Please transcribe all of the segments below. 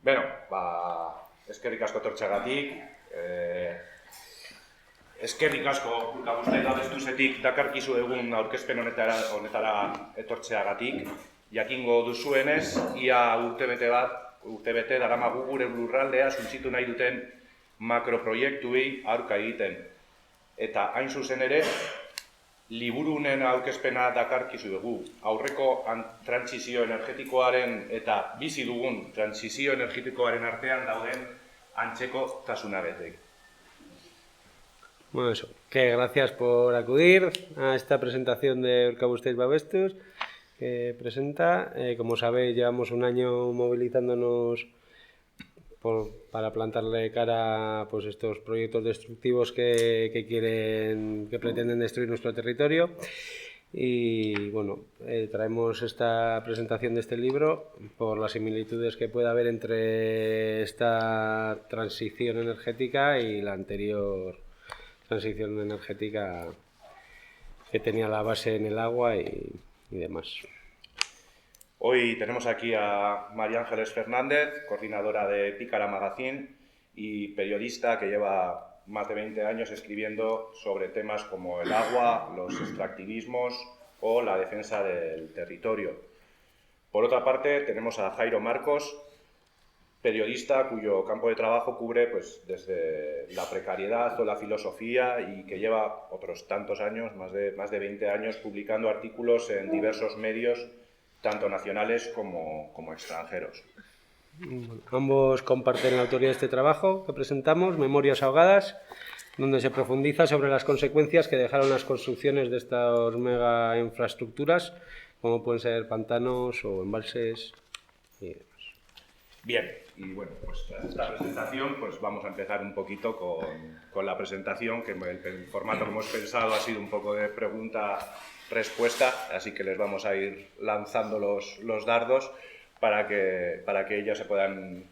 Beno, eskerrik asko tortxagatik. Eskerrik asko Urkabustaiz Babestuzetik dakarkizu egun aurkezpen honetara etortzeagatik. Jakingo duzuenez, ia urtebete daramagu gure lurraldea suntsitu nahi duten makroproiektuei aurka egiten. Eta hain zuzen ere, liburunen aurkezpena dakarkizu dugu. Aurreko trantsizio energetikoaren eta bizi dugun trantsizio energetikoaren artean dauden antzeko tasunaretek. Bueno, eso, que gracias por acudir a esta presentación de Urkabustaiz Babestuz, que presenta. Como sabéis, llevamos un año movilizándonos para plantarle cara a pues, estos proyectos destructivos que pretenden destruir nuestro territorio. Y bueno, traemos esta presentación de este libro por las similitudes que puede haber entre esta transición energética y la anterior transición energética que tenía la base en el agua y demás. Hoy tenemos aquí a María Ángeles Fernández, coordinadora de Pícara Magazine y periodista que lleva más de 20 años escribiendo sobre temas como el agua, los extractivismos o la defensa del territorio. Por otra parte, tenemos a Jairo Marcos, periodista cuyo campo de trabajo cubre pues, desde la precariedad o la filosofía y que lleva otros tantos años, más de 20 años, publicando artículos en diversos medios, tanto nacionales como extranjeros. Ambos comparten la autoría de este trabajo que presentamos, Memorias ahogadas, donde se profundiza sobre las consecuencias que dejaron las construcciones de estas mega infraestructuras, como pueden ser pantanos o embalses y demás. Bien, y bueno, pues tras esta presentación pues vamos a empezar un poquito con la presentación, que el formato que hemos pensado ha sido un poco de pregunta-respuesta, así que les vamos a ir lanzando los dardos para que ellos se puedan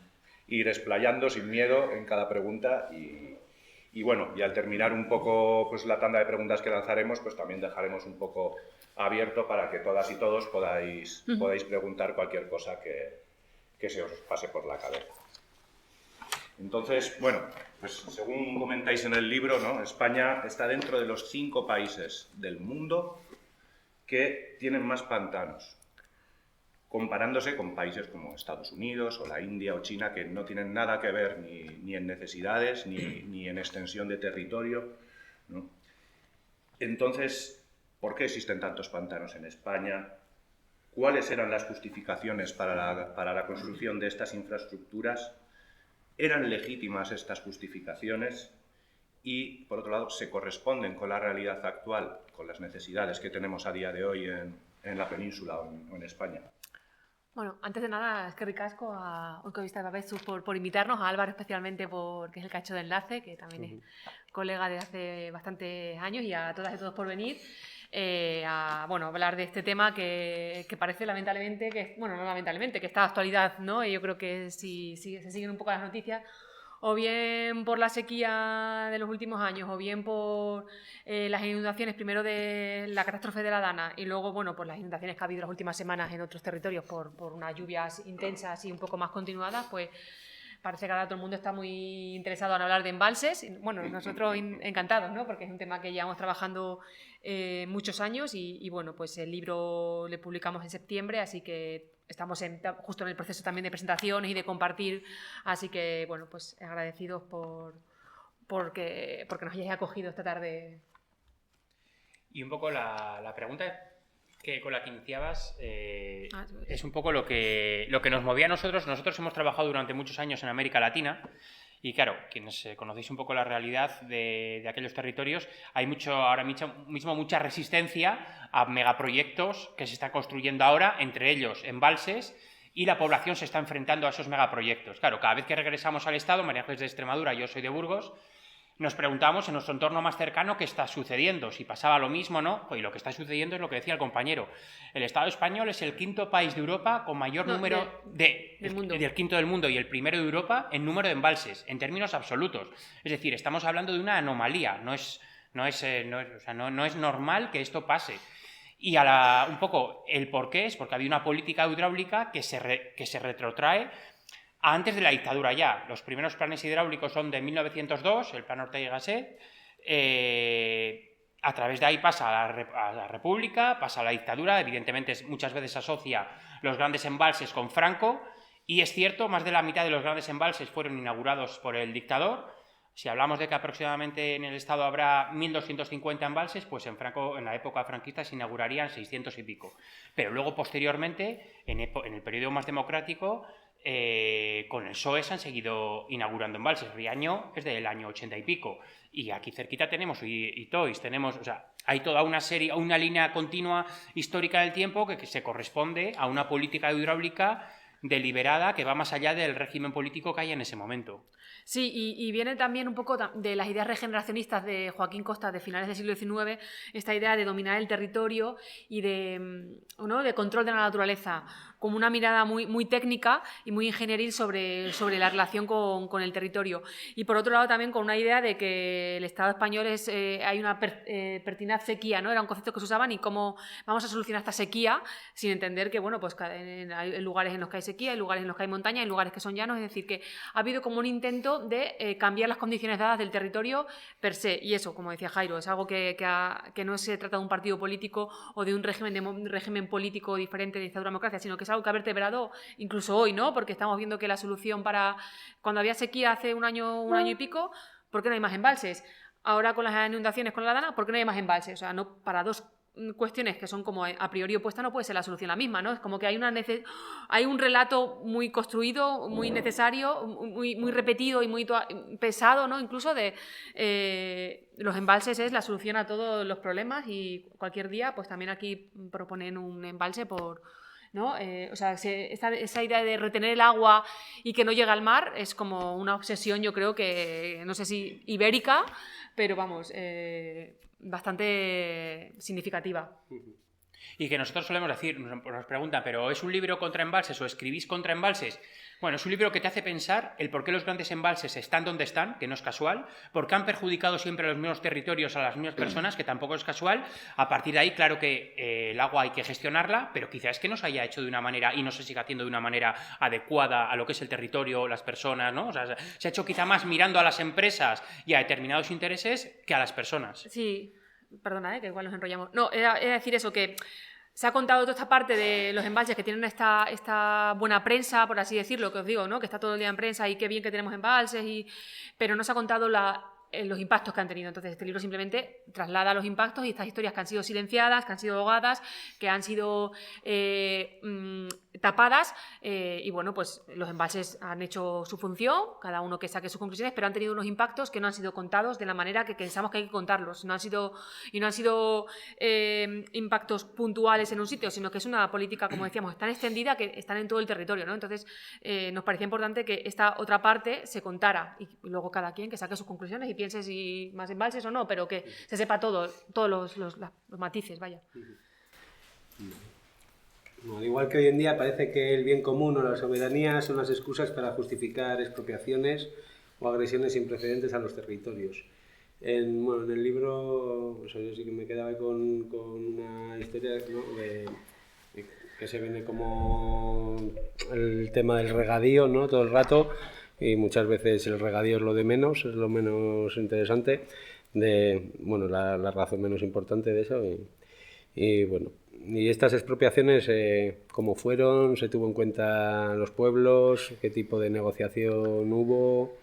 ir explayando sin miedo en cada pregunta y bueno, y al terminar un poco pues, la tanda de preguntas que lanzaremos, pues también dejaremos un poco abierto para que todas y todos podáis preguntar cualquier cosa que se os pase por la cabeza. Entonces, bueno, pues según comentáis en el libro, ¿no? España está dentro de los 5 países del mundo que tienen más pantanos, comparándose con países como Estados Unidos o la India o China, que no tienen nada que ver ni en necesidades ni en extensión de territorio, ¿no? Entonces, ¿por qué existen tantos pantanos en España? ¿Cuáles eran las justificaciones para la construcción de estas infraestructuras? ¿Eran legítimas estas justificaciones? Y, por otro lado, ¿se corresponden con la realidad actual, con las necesidades que tenemos a día de hoy en la península o en España? Bueno, antes de nada, eskerrik asko a Urkabustaiz Babestuz por invitarnos, a Álvaro especialmente porque es el que ha hecho de enlace, que también es colega de hace bastantes años, y a todas y todos por venir a hablar de este tema que parece lamentablemente, que está de actualidad, ¿no? Y yo creo que si se siguen un poco las noticias, o bien por la sequía de los últimos años, o bien por las inundaciones, primero de la catástrofe de la Dana y luego, bueno, por las inundaciones que ha habido las últimas semanas en otros territorios por unas lluvias intensas y un poco más continuadas, pues parece que ahora todo el mundo está muy interesado en hablar de embalses. Bueno, nosotros encantados, ¿no? Porque es un tema que llevamos trabajando muchos años y bueno, pues el libro le publicamos en septiembre, así que estamos justo en el proceso también de presentaciones y de compartir, así que bueno, pues agradecidos porque nos hayáis acogido esta tarde. Y un poco la pregunta que con la que iniciabas es un poco lo que nos movía a nosotros. Nosotros hemos trabajado durante muchos años en América Latina y claro, quienes conocéis un poco la realidad de aquellos territorios, hay ahora mismo mucha resistencia a megaproyectos que se están construyendo ahora, entre ellos embalses, y la población se está enfrentando a esos megaproyectos. Claro, cada vez que regresamos al Estado, María Ángeles de Extremadura, yo soy de Burgos, nos preguntamos en nuestro entorno más cercano qué está sucediendo, si pasaba lo mismo o no, y lo que está sucediendo es lo que decía el compañero. El Estado español es el 5.º país de Europa con mayor número del mundo. Del 5.º del mundo y el primero de Europa en número de embalses, en términos absolutos. Es decir, estamos hablando de una anomalía, no es normal que esto pase. Y un poco el porqué es porque había una política hidráulica que se retrotrae antes de la dictadura ya. Los primeros planes hidráulicos son de 1902, el plan Ortega y Gasset. A través de ahí pasa a la República, pasa a la dictadura, evidentemente muchas veces asocia los grandes embalses con Franco, y es cierto, más de la mitad de los grandes embalses fueron inaugurados por el dictador. Si hablamos de que aproximadamente en el Estado habrá 1.250 embalses, pues en la época franquista se inaugurarían 600 y pico. Pero luego, posteriormente, en el periodo más democrático, con el PSOE se han seguido inaugurando embalses. Riaño es del año 80 y pico. Y aquí cerquita tenemos Itois, tenemos, o sea, hay toda una serie, una línea continua histórica del tiempo que se corresponde a una política hidráulica deliberada que va más allá del régimen político que hay en ese momento. Sí, y viene también un poco de las ideas regeneracionistas de Joaquín Costa de finales del siglo XIX, esta idea de dominar el territorio y de control de la naturaleza, como una mirada muy técnica y muy ingenieril sobre la relación con el territorio. Y por otro lado también con una idea de que el Estado español hay una pertinaz sequía, ¿no? Era un concepto que se usaban y cómo vamos a solucionar esta sequía sin entender que, bueno, pues hay lugares en los que hay sequía, hay lugares en los que hay montaña, hay lugares que son llanos, es decir, que ha habido como un intento de cambiar las condiciones dadas del territorio per se. Y eso, como decía Jairo, es algo que no se trata de un partido político o de un régimen político diferente de dictadura-democracia, sino que es algo que ha vertebrado incluso hoy, ¿no? Porque estamos viendo que la solución para cuando había sequía hace un año y pico, ¿por qué no hay más embalses? Ahora con las inundaciones con la Dana, ¿por qué no hay más embalses? O sea, no, para dos cuestiones que son como a priori opuestas no puede ser la solución la misma, ¿no? Es como que hay un relato muy construido, muy necesario, muy repetido y muy pesado, ¿no? Incluso de los embalses es la solución a todos los problemas y cualquier día pues también aquí proponen un embalse ¿no? O sea, esa idea de retener el agua y que no llegue al mar es como una obsesión, yo creo que, no sé si ibérica, pero vamos, bastante significativa. Y que nosotros solemos decir, nos preguntan, ¿pero es un libro contra embalses o escribís contra embalses? Bueno, es un libro que te hace pensar el por qué los grandes embalses están donde están, que no es casual, por qué han perjudicado siempre a los mismos territorios, a las mismas personas, que tampoco es casual. A partir de ahí, claro que el agua hay que gestionarla, pero quizás es que no se haya hecho de una manera y no se siga haciendo de una manera adecuada a lo que es el territorio, las personas, ¿no? O sea, se ha hecho quizá más mirando a las empresas y a determinados intereses que a las personas. Sí, perdona, que igual nos enrollamos. No, era decir eso, que se ha contado toda esta parte de los embalses que tienen esta buena prensa, por así decirlo, que os digo, ¿no? Que está todo el día en prensa y qué bien que tenemos embalses, pero no se ha contado los impactos que han tenido. Entonces este libro simplemente traslada los impactos y estas historias que han sido silenciadas, que han sido ahogadas, que han sido tapadas y bueno, pues los embalses han hecho su función, cada uno que saque sus conclusiones, pero han tenido unos impactos que no han sido contados de la manera que pensamos que hay que contarlos. No han sido impactos puntuales en un sitio, sino que es una política, como decíamos, tan extendida que están en todo el territorio, ¿no? Entonces nos parecía importante que esta otra parte se contara y luego cada quien que saque sus conclusiones y piense si más embalses o no, pero que se sepa todos los matices, vaya. Al igual que hoy en día parece que el bien común o la soberanía son las excusas para justificar expropiaciones o agresiones sin precedentes a los territorios. En el libro, pues yo sí que me quedaba con una historia, ¿no? que se viene como el tema del regadío, ¿no? Todo el rato, y muchas veces el regadío es lo de menos, es lo menos interesante, la razón menos importante de eso. Y bueno, y estas expropiaciones, ¿cómo fueron? ¿Se tuvo en cuenta los pueblos? ¿Qué tipo de negociación hubo?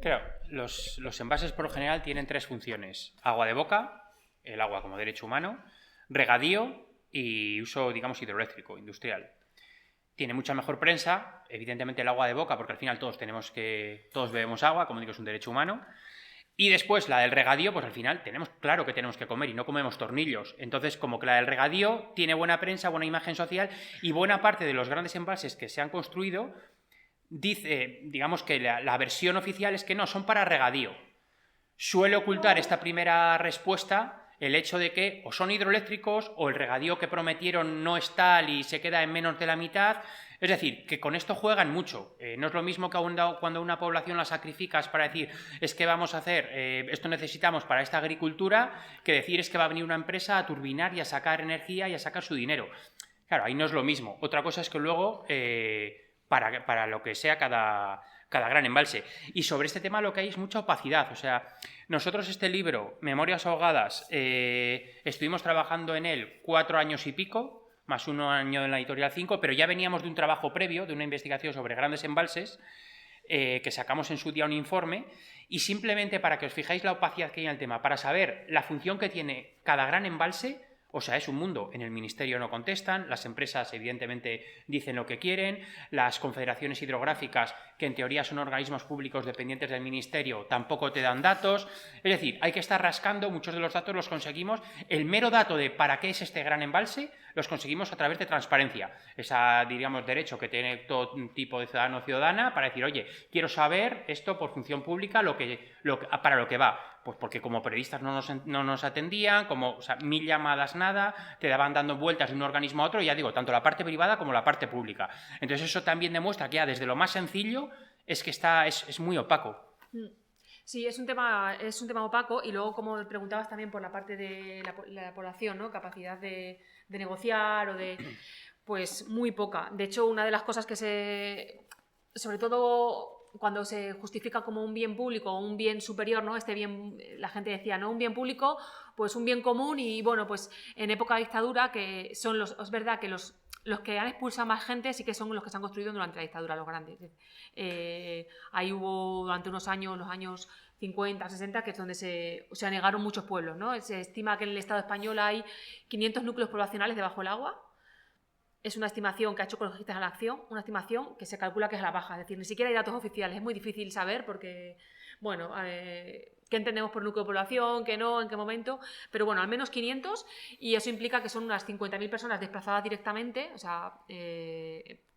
Claro, los envases por lo general tienen tres funciones: agua de boca, el agua como derecho humano, regadío y uso, digamos, hidroeléctrico, industrial. Tiene mucha mejor prensa, evidentemente el agua de boca, porque al final todos bebemos agua, como digo, es un derecho humano. Y después la del regadío, pues al final claro que tenemos que comer y no comemos tornillos. Entonces, como que la del regadío tiene buena prensa, buena imagen social, y buena parte de los grandes embalses que se han construido, digamos que la versión oficial es que no, son para regadío. Suele ocultar esta primera respuesta el hecho de que o son hidroeléctricos o el regadío que prometieron no es tal y se queda en menos de la mitad. Es decir, que con esto juegan mucho. No es lo mismo que cuando una población la sacrificas para decir es que vamos a hacer, esto necesitamos para esta agricultura, que decir es que va a venir una empresa a turbinar y a sacar energía y a sacar su dinero. Claro, ahí no es lo mismo. Otra cosa es que luego, para lo que sea cada gran embalse. Y sobre este tema lo que hay es mucha opacidad. O sea, nosotros este libro, Memorias ahogadas, estuvimos trabajando en él 4 años y pico, más 1 año en la editorial 5, pero ya veníamos de un trabajo previo, de una investigación sobre grandes embalses, que sacamos en su día un informe, y simplemente para que os fijáis la opacidad que hay en el tema, para saber la función que tiene cada gran embalse. O sea, es un mundo. En el ministerio no contestan, las empresas evidentemente dicen lo que quieren, las confederaciones hidrográficas, que en teoría son organismos públicos dependientes del ministerio, tampoco te dan datos. Es decir, hay que estar rascando, muchos de los datos los conseguimos. El mero dato de para qué es este gran embalse, los conseguimos a través de transparencia. Ese, diríamos, derecho que tiene todo tipo de ciudadano o ciudadana para decir, oye, quiero saber esto por función pública, para lo que va. Pues porque como periodistas no nos atendían, o sea, 1000 llamadas nada, te daban dando vueltas de un organismo a otro, y ya digo, tanto la parte privada como la parte pública. Entonces eso también demuestra que ya desde lo más sencillo es que es muy opaco. Sí, es un tema opaco, y luego, como preguntabas también por la parte de la población, ¿no? Capacidad de negociar o de... Pues muy poca. De hecho, una de las cosas que sobre todo cuando se justifica como un bien público o un bien superior, ¿no? Este bien, la gente decía, ¿no? Un bien público, pues un bien común, y bueno, pues en época de dictadura, que son es verdad que los que han expulsado más gente sí que son los que se han construido durante la dictadura, los grandes. Ahí hubo durante unos años, los años 50, 60, que es donde se anegaron muchos pueblos, ¿no? Se estima que en el Estado español hay 500 núcleos poblacionales debajo del agua. Es una estimación que ha hecho Ecologistas en la Acción, una estimación que se calcula que es a la baja, es decir, ni siquiera hay datos oficiales, es muy difícil saber porque, bueno, qué entendemos por núcleo de población, qué no, en qué momento, pero bueno, al menos 500, y eso implica que son unas 50.000 personas desplazadas directamente, o sea,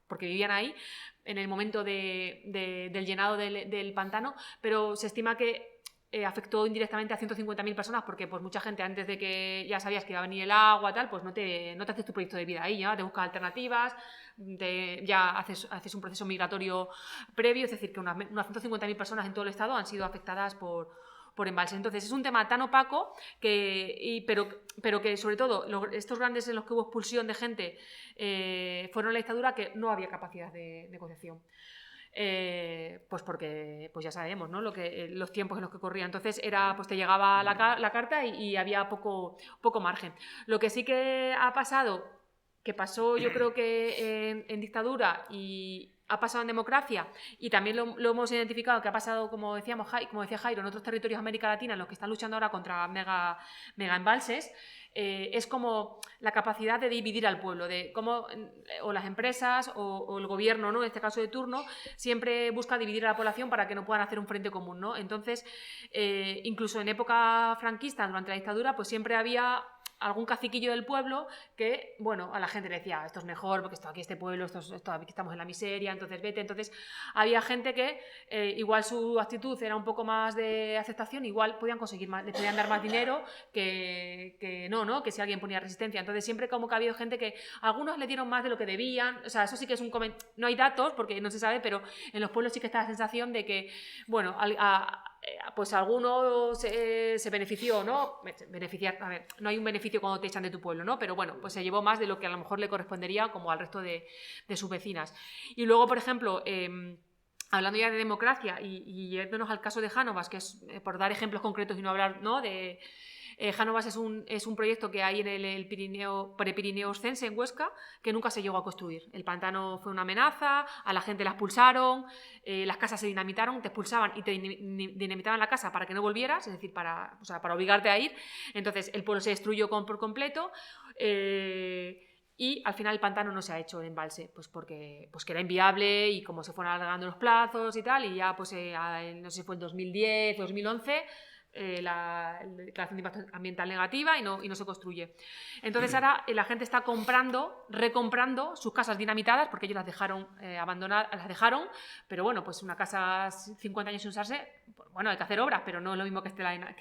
porque vivían ahí en el momento del llenado del pantano, pero se estima que afectó indirectamente a 150.000 personas, porque pues mucha gente, antes de que ya sabías que iba a venir el agua, tal, pues no te haces tu proyecto de vida ahí, ¿ya? Te buscas alternativas, ya haces un proceso migratorio previo, es decir, que unas 150.000 personas en todo el estado han sido afectadas por embalse. Entonces es un tema tan opaco pero que sobre todo estos grandes en los que hubo expulsión de gente fueron la dictadura, que no había capacidad de negociación. Pues porque pues ya sabemos, ¿no? Los tiempos en los que corría. Entonces pues te llegaba la carta y había poco margen. Lo que sí que ha pasado, que pasó yo creo que en dictadura y ha pasado en democracia, y también lo hemos identificado que ha pasado, como decía Jairo, en otros territorios de América Latina, en los que están luchando ahora contra mega embalses, es como la capacidad de dividir al pueblo, de cómo o las empresas o el gobierno, ¿no? En este caso de turno, siempre busca dividir a la población para que no puedan hacer un frente común, ¿no? Entonces, incluso en época franquista, durante la dictadura, pues siempre había algún caciquillo del pueblo que, bueno, a la gente le decía, esto es mejor porque aquí este pueblo, esto aquí estamos en la miseria, entonces vete. Entonces había gente que igual su actitud era un poco más de aceptación, igual podían conseguir más, les podían dar más dinero que no, que si alguien ponía resistencia. Entonces siempre como que ha habido gente que algunos le dieron más de lo que debían, o sea, eso sí que es no hay datos porque no se sabe, pero en los pueblos sí que está la sensación de que, bueno, pues alguno se benefició, ¿no? Beneficiar, a ver, no hay un beneficio cuando te echan de tu pueblo, ¿no? Pero bueno, pues se llevó más de lo que a lo mejor le correspondería como al resto de sus vecinas. Y luego, por ejemplo, hablando ya de democracia y yéndonos al caso de Jánovas, que es por dar ejemplos concretos y no hablar, ¿no? de Jánovas es un proyecto que hay en el Prepirineo Oscense, en Huesca, que nunca se llegó a construir. El pantano fue una amenaza, a la gente la expulsaron, las casas se dinamitaron, te expulsaban y te dinamitaban la casa para que no volvieras, es decir, para obligarte a ir. Entonces el pueblo se destruyó por completo. Y al final el pantano no se ha hecho el embalse, pues porque que era inviable, y como se fueron alargando los plazos y tal, y ya pues no sé si fue en 2010, 2011, la declaración de impacto ambiental negativa, y no se construye. Entonces ahora la gente está recomprando sus casas dinamitadas, porque ellos las dejaron abandonadas, pero bueno, pues una casa 50 años sin usarse, pues, bueno, hay que hacer obras, pero no es lo mismo que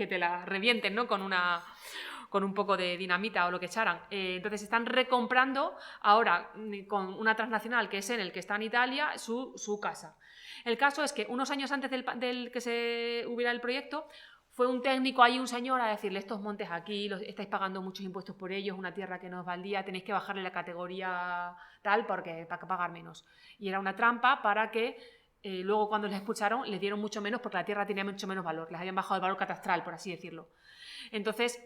te la revienten, ¿no? Con un poco de dinamita o lo que echaran. Entonces están recomprando ahora con una transnacional que es Enel, que está en Italia, su casa. El caso es que unos años antes del que se hubiera el proyecto, Fue un técnico ahí, un señor, a decirle, estos montes aquí, estáis pagando muchos impuestos por ellos, una tierra que no os valdría, tenéis que bajarle la categoría tal para pagar menos. Y era una trampa para que luego cuando les expulsaron les dieron mucho menos porque la tierra tenía mucho menos valor, les habían bajado el valor catastral, por así decirlo. Entonces,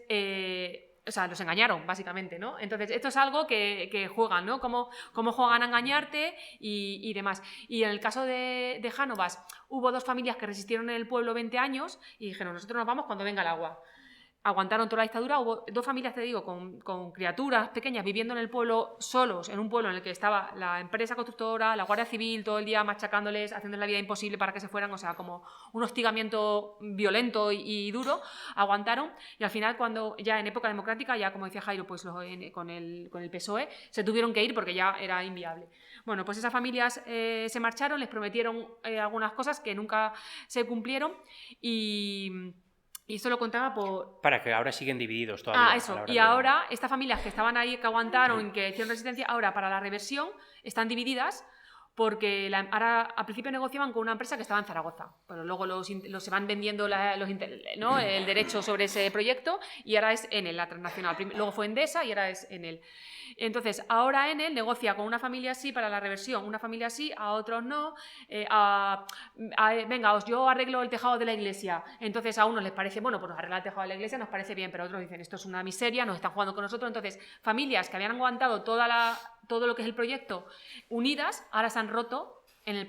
o sea, los engañaron, básicamente, ¿no? Entonces, esto es algo que juegan, ¿no? Cómo juegan a engañarte y demás. Y en el caso de Jánovas, hubo 2 familias que resistieron en el pueblo 20 años y dijeron, nosotros nos vamos cuando venga el agua. Aguantaron toda la dictadura, hubo 2 familias, te digo, con criaturas pequeñas viviendo en el pueblo solos, en un pueblo en el que estaba la empresa constructora, la Guardia Civil, todo el día machacándoles, haciéndoles la vida imposible para que se fueran, o sea, como un hostigamiento violento y duro, aguantaron, y al final, cuando ya en época democrática, ya como decía Jairo, pues con el PSOE, se tuvieron que ir porque ya era inviable. Bueno, pues esas familias se marcharon, les prometieron algunas cosas que nunca se cumplieron, y esto lo contaba por... Para que ahora siguen divididos todavía. Eso. Y ahora, estas familias que estaban ahí, que aguantaron, que hicieron resistencia, ahora para la reversión están divididas porque ahora al principio negociaban con una empresa que estaba en Zaragoza, pero luego se van vendiendo ¿no? el derecho sobre ese proyecto y ahora es Enel, la transnacional. Luego fue Endesa y ahora es Enel. Entonces, ahora Enel negocia con una familia así para la reversión, una familia así, a otros no. Venga, yo arreglo el tejado de la iglesia. Entonces, a unos les parece, bueno, pues nos arregla el tejado de la iglesia, nos parece bien, pero otros dicen, esto es una miseria, nos están jugando con nosotros. Entonces, familias que habían aguantado todo lo que es el proyecto unidas, ahora se han roto en el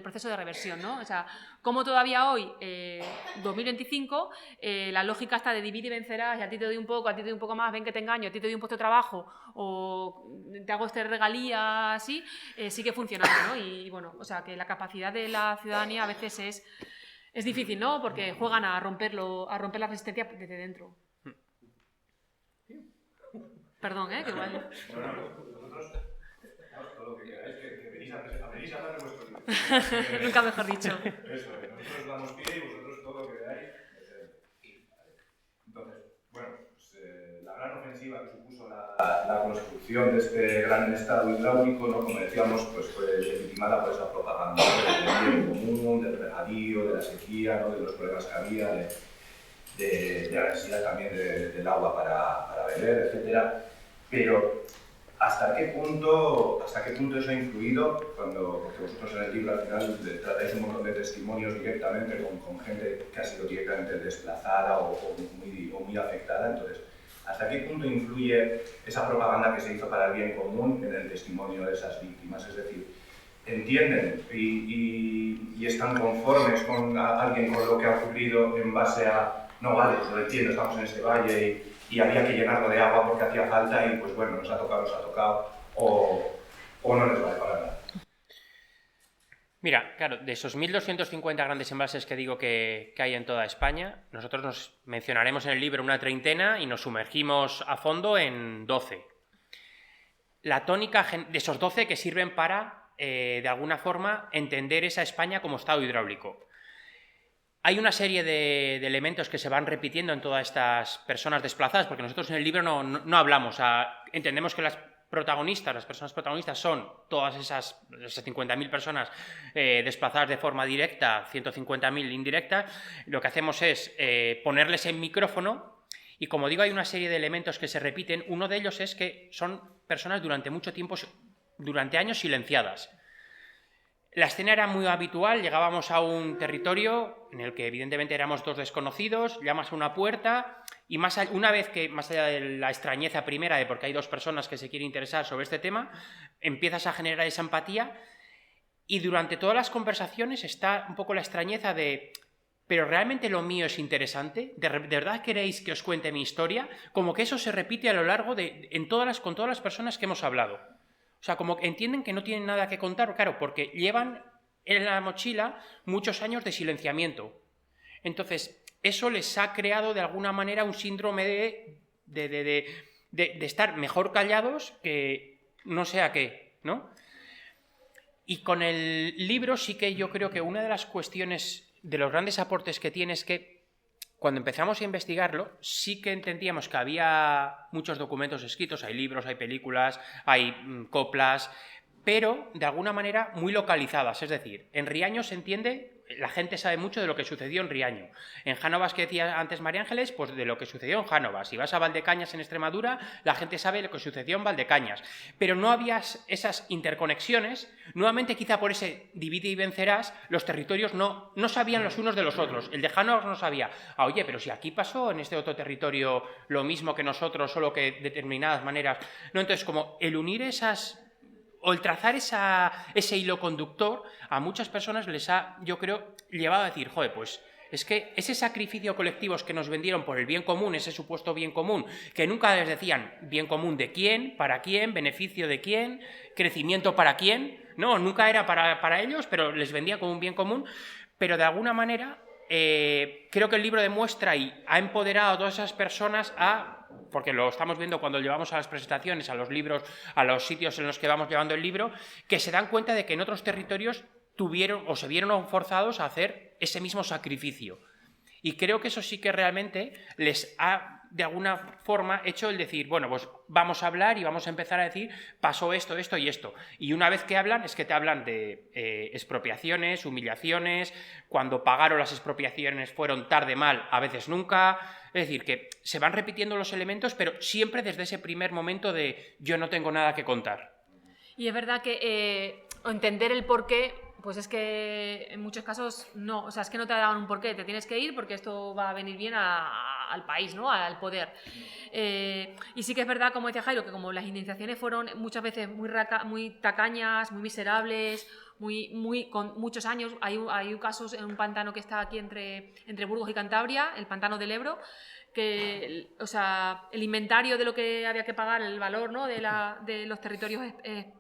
proceso de reversión, ¿no? O sea, como todavía hoy, 2025, la lógica está de divide y vencerás, y a ti te doy un poco, a ti te doy un poco más, ven que te engaño, a ti te doy un puesto de trabajo, o te hago regalía, así, sigue funcionando, ¿no? Y bueno, o sea, que la capacidad de la ciudadanía a veces es difícil, ¿no? Porque juegan a romper la resistencia desde dentro. Perdón, que igual... Todo lo que queráis, que venís a hablar de vuestro libro. Nunca mejor dicho. Eso, nosotros damos pie y vosotros todo lo que veáis. Entonces, bueno, pues, la gran ofensiva que supuso la construcción de este gran estado hidráulico, ¿no? Como decíamos, pues fue legitimada por esa propaganda del bien común, del regadío, de la sequía, ¿no? De los problemas que había, de la necesidad también del agua para beber, etc. Pero ¿hasta qué punto eso ha influido? Porque vosotros en el libro al final tratáis un montón de testimonios directamente con gente que ha sido directamente desplazada o muy afectada. Entonces, ¿hasta qué punto influye esa propaganda que se hizo para el bien común en el testimonio de esas víctimas? Es decir, ¿entienden y están conformes con alguien con lo que ha ocurrido en base a no vale, lo entiendo, estamos en este valle y había que llenarlo de agua porque hacía falta y pues bueno, nos ha tocado, o no les vale para nada? Mira, claro, de esos 1.250 grandes embalses que digo que hay en toda España, nosotros nos mencionaremos en el libro una treintena y nos sumergimos a fondo en 12. La tónica de esos 12 que sirven para, de alguna forma, entender esa España como estado hidráulico. Hay una serie de elementos que se van repitiendo en todas estas personas desplazadas, porque nosotros en el libro no hablamos, entendemos que las personas protagonistas son todas esas 50.000 personas desplazadas de forma directa, 150.000 indirectas. Lo que hacemos es ponerles en micrófono y, como digo, hay una serie de elementos que se repiten. Uno de ellos es que son personas durante mucho tiempo, durante años, silenciadas. La escena era muy habitual, llegábamos a un territorio en el que evidentemente éramos 2 desconocidos, llamas a una puerta y una vez que, más allá de la extrañeza primera de porque hay 2 personas que se quieren interesar sobre este tema, empiezas a generar esa empatía y durante todas las conversaciones está un poco la extrañeza de ¿pero realmente lo mío es interesante? ¿De verdad queréis que os cuente mi historia? Como que eso se repite a lo largo con todas las personas que hemos hablado. O sea, como que entienden que no tienen nada que contar, claro, porque llevan en la mochila muchos años de silenciamiento. Entonces, eso les ha creado de alguna manera un síndrome de estar mejor callados que no sé a qué, ¿no? Y con el libro sí que yo creo que una de las cuestiones, de los grandes aportes que tiene es que cuando empezamos a investigarlo, sí que entendíamos que había muchos documentos escritos, hay libros, hay películas, hay coplas, pero de alguna manera muy localizadas. Es decir, en Riaño se entiende la gente sabe mucho de lo que sucedió en Riaño. En Jánovas, que decía antes María Ángeles, pues de lo que sucedió en Jánovas. Si vas a Valdecañas en Extremadura, la gente sabe lo que sucedió en Valdecañas. Pero no había esas interconexiones. Nuevamente, quizá por ese divide y vencerás, los territorios no sabían los unos de los otros. El de Jánovas no sabía, oye, pero si aquí pasó en este otro territorio lo mismo que nosotros, solo que de determinadas maneras. No, entonces, como el unir esas... o el trazar ese hilo conductor, a muchas personas les ha, yo creo, llevado a decir, joder, pues es que ese sacrificio colectivo que nos vendieron por el bien común, ese supuesto bien común, que nunca les decían bien común de quién, para quién, beneficio de quién, crecimiento para quién, no, nunca era para ellos, pero les vendía como un bien común, pero de alguna manera creo que el libro demuestra y ha empoderado a todas esas personas porque lo estamos viendo cuando llevamos a las presentaciones, a los libros, a los sitios en los que vamos llevando el libro, que se dan cuenta de que en otros territorios tuvieron o se vieron forzados a hacer ese mismo sacrificio. Y creo que eso sí que realmente les ha, de alguna forma, hecho el decir, bueno, pues vamos a hablar y vamos a empezar a decir, pasó esto, esto y esto. Y una vez que hablan, es que te hablan de expropiaciones, humillaciones, cuando pagaron las expropiaciones fueron tarde, mal, a veces nunca. Es decir, que se van repitiendo los elementos, pero siempre desde ese primer momento de yo no tengo nada que contar. Y es verdad que entender el porqué, pues es que en muchos casos no, o sea, es que no te daban un porqué, te tienes que ir porque esto va a venir bien al país, ¿no? Al poder. Y sí que es verdad, como decía Jairo, que como las indemnizaciones fueron muchas veces muy tacañas, muy miserables, con muchos años, hay casos en un pantano que está aquí entre Burgos y Cantabria, el pantano del Ebro, que, o sea, el inventario de lo que había que pagar, el valor, ¿no?, de los territorios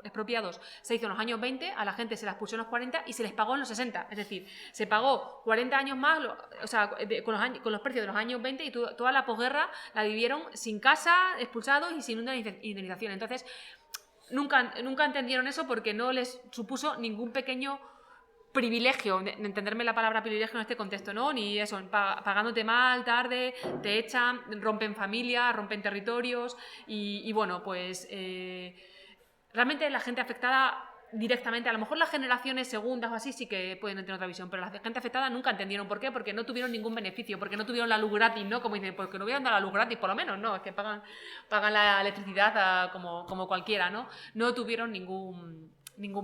expropiados se hizo en los años 20, a la gente se las puso en los 40 y se les pagó en los 60. Es decir, se pagó 40 años más, o sea, con los precios de los años 20, y toda la posguerra la vivieron sin casa, expulsados y sin una indemnización. Entonces, nunca entendieron eso porque no les supuso ningún pequeño privilegio, de entenderme la palabra privilegio en este contexto, ¿no? Ni eso, pagándote mal, tarde, te echan, rompen familias, rompen territorios y bueno, pues realmente la gente afectada directamente, a lo mejor las generaciones segundas o así sí que pueden tener otra visión, pero la gente afectada nunca entendieron por qué, porque no tuvieron ningún beneficio, porque no tuvieron la luz gratis, ¿no? Como dicen, porque no hubieran dado la luz gratis, por lo menos, ¿no? Es que pagan la electricidad como cualquiera, ¿no? No tuvieron ningún